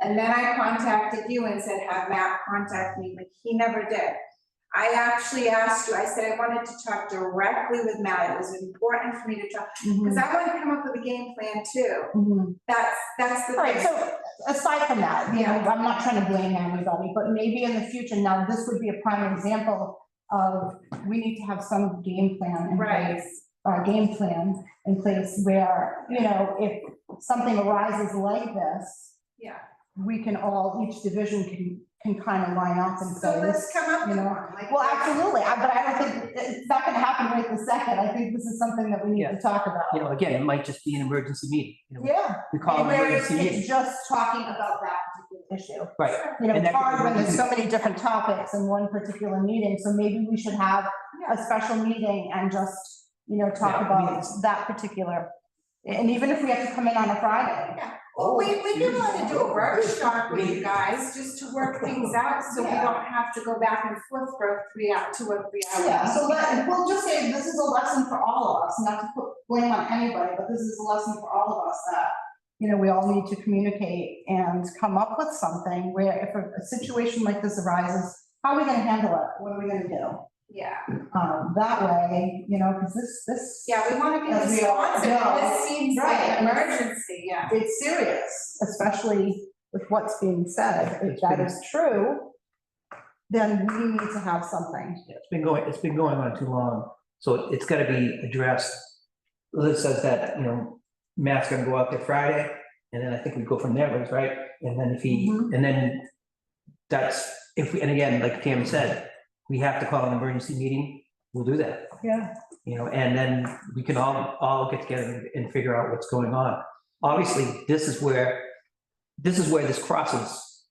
And then I contacted you and said, have Matt contact me, but he never did. I actually asked you, I said I wanted to talk directly with Matt, it was important for me to talk, because I want to come up with a game plan too. Mhm. That's the All right, thing. so aside from that, you know, I'm not trying to blame anybody, but maybe in the future, now this would be a prime example of, we need to have some game plan in Right. place. Game plan in place where, you know, if something arises like this, Yeah. we can all, each division can kind of line up and say So let's this, come up you with know. one. Like, Well, absolutely, but I don't think, it's not gonna happen right this second. I think this is something that we need to talk about. You know, again, it might just be an emergency meeting, you know, Yeah. we call it an Where emergency it's meeting. just talking about that particular issue. Right, You know, And it's that- hard when there's so many different topics in one particular meeting, so maybe we should have a special meeting and just, you know, talk Yeah, about that particular. And even if we have to come in on a Friday. Well, we'd be willing to do a workshop with you guys, just to work things out, so we Yeah. don't have to go back and forth for 2 or 3 hours. Yeah, so we'll just say this is a lesson for all of us, not to put blame on anybody, but this is a lesson for all of us that, we all need to communicate and come up with something where if a situation like this arises, how are we gonna handle it? What are we gonna do? Yeah, That way, because this. yeah, we wanna be As we all responsive, know, this seems like right. an emergency, yeah. It's serious, especially with what's being said. If that is true, then we need to have something. Yeah, it's been going on too long, so it's gotta be addressed. Liz says that, Matt's gonna go out there Friday, and then I think we go from there, Liz, right? And then if he, and then that's, and again, like Tammy said, we have to call an emergency meeting, we'll do that. Yeah. And then we can all get together and figure out what's going on. Obviously, this is where this crosses,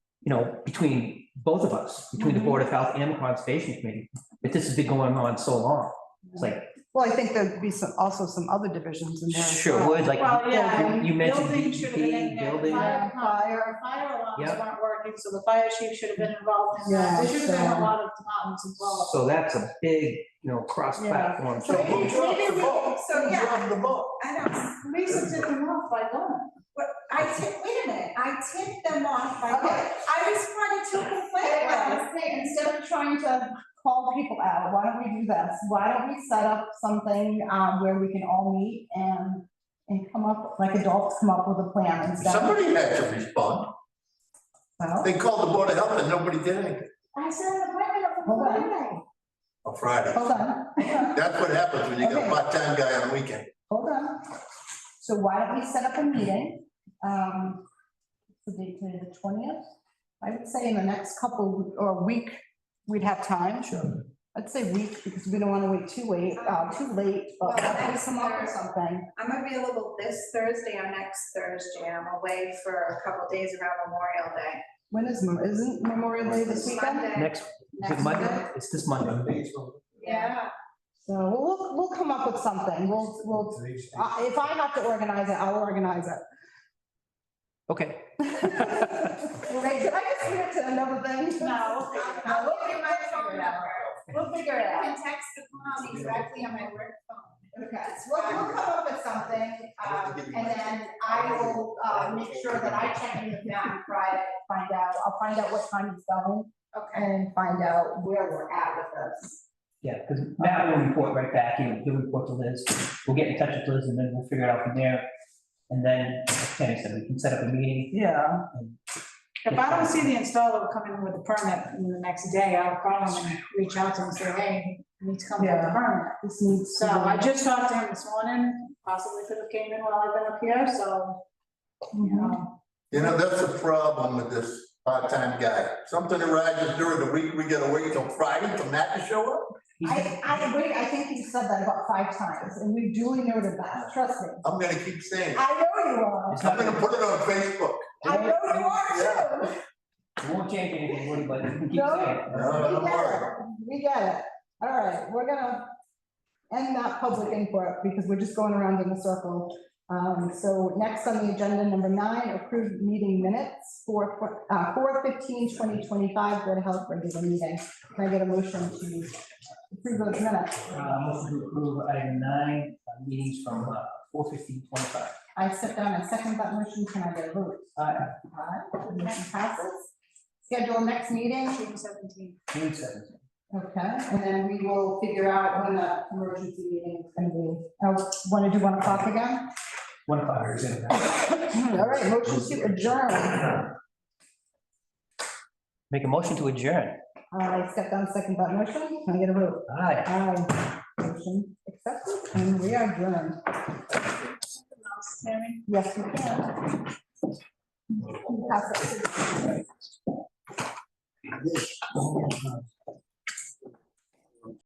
between both of us, between the Board of Health and the Conservation Committee. But this has been going on so long. It's like, Well, I think there'd be also some other divisions in there. as sure well. would, like, Well, yeah, you mentioned building should have been in DEP, there, building. fire alarms Yep. weren't working, so the fire chief should have been involved in that. Yeah, There should have been so- a lot of departments involved. So that's a big, cross-platform. So who dropped the vote? So, Who yeah. dropped the vote? I know, Lisa took them off by going. but wait a minute, I tipped them off by, Okay. I responded to a complaint. Hey, instead of trying to call people out, why don't we do this? Why don't we set up something where we can all meet and come up, like adults, come up with a plan instead of. Somebody had to respond. Well, They called the Board of Health and nobody did anything. I said an appointment Hold on on. Friday. On Friday. hold on. That's what happens when you got a Okay. part-time guy on the weekend. Hold on. So why don't we set up a meeting? The date today, the 20th? I would say in the next couple, or week, we'd have time. Sure. I'd say week, because we don't want to wait too late, Well, but next come up with Thursday. something. I'm available this Thursday or next Thursday. I'm away for a couple days around Memorial Day. When isn't Memorial Day this weekend? Monday. Next, is it Next Monday? Monday? It's this Monday. Yeah. So we'll come up with something. If I have to organize it, I'll organize it. Okay. Wait, did I just switch to another thing? No. No, we'll figure it out. We'll figure it out. I can text the county directly on my work phone. Okay, we'll come up with something, and then I will, make sure that I check in with Matt on Friday, I'll find out what time he's going, Okay. and find out where we're at with this. Yeah, because Matt will report right back, he'll report to Liz, we'll get in touch with Liz, and then we'll figure it out from there. And then, like Kenny said, we can set up a meeting. Yeah. and- If I don't see the installer coming with the permit in the next day, I'll call him and reach out to him and say, hey, you need to come with the Yeah. permit. This needs So to. I just talked to him this morning, possibly could have came in while I've been up here, so, you know. You know, that's the problem with this part-time guy. Something arises during the week, we gotta wait till Friday for Matt to show up? I agree, I think you said that about 5 times, and we duly noted that, trust me. I'm gonna keep saying it. I know you are. It's I'm not, gonna put it on Facebook. I know you are too. it won't change anything, Woody, but you can keep No. saying it. No, We don't get worry. it, we get it. All right, we're gonna end that public input because we're just going around in a circle. So next on the agenda, number 9, approved meeting minutes for 4/15/2025, Board of Health regular meeting. Can I get a motion to approve those minutes? Motion to approve item 9, meetings from 4/15/25. I step down and second that motion. Can I get a vote? Aye, the motion passes. Schedule next meeting. June 17th. June 17th. Okay, and then we will figure out when the emergency meeting is gonna be. Want to do 1 o'clock again? 1 o'clock. is in there. All right, motion to adjourn. Make a motion to adjourn. I step down, second that motion. Can I get a vote? Aye. Aye. Motion accepted, and we are adjourned. Tammy? Yes, we can. Pass it.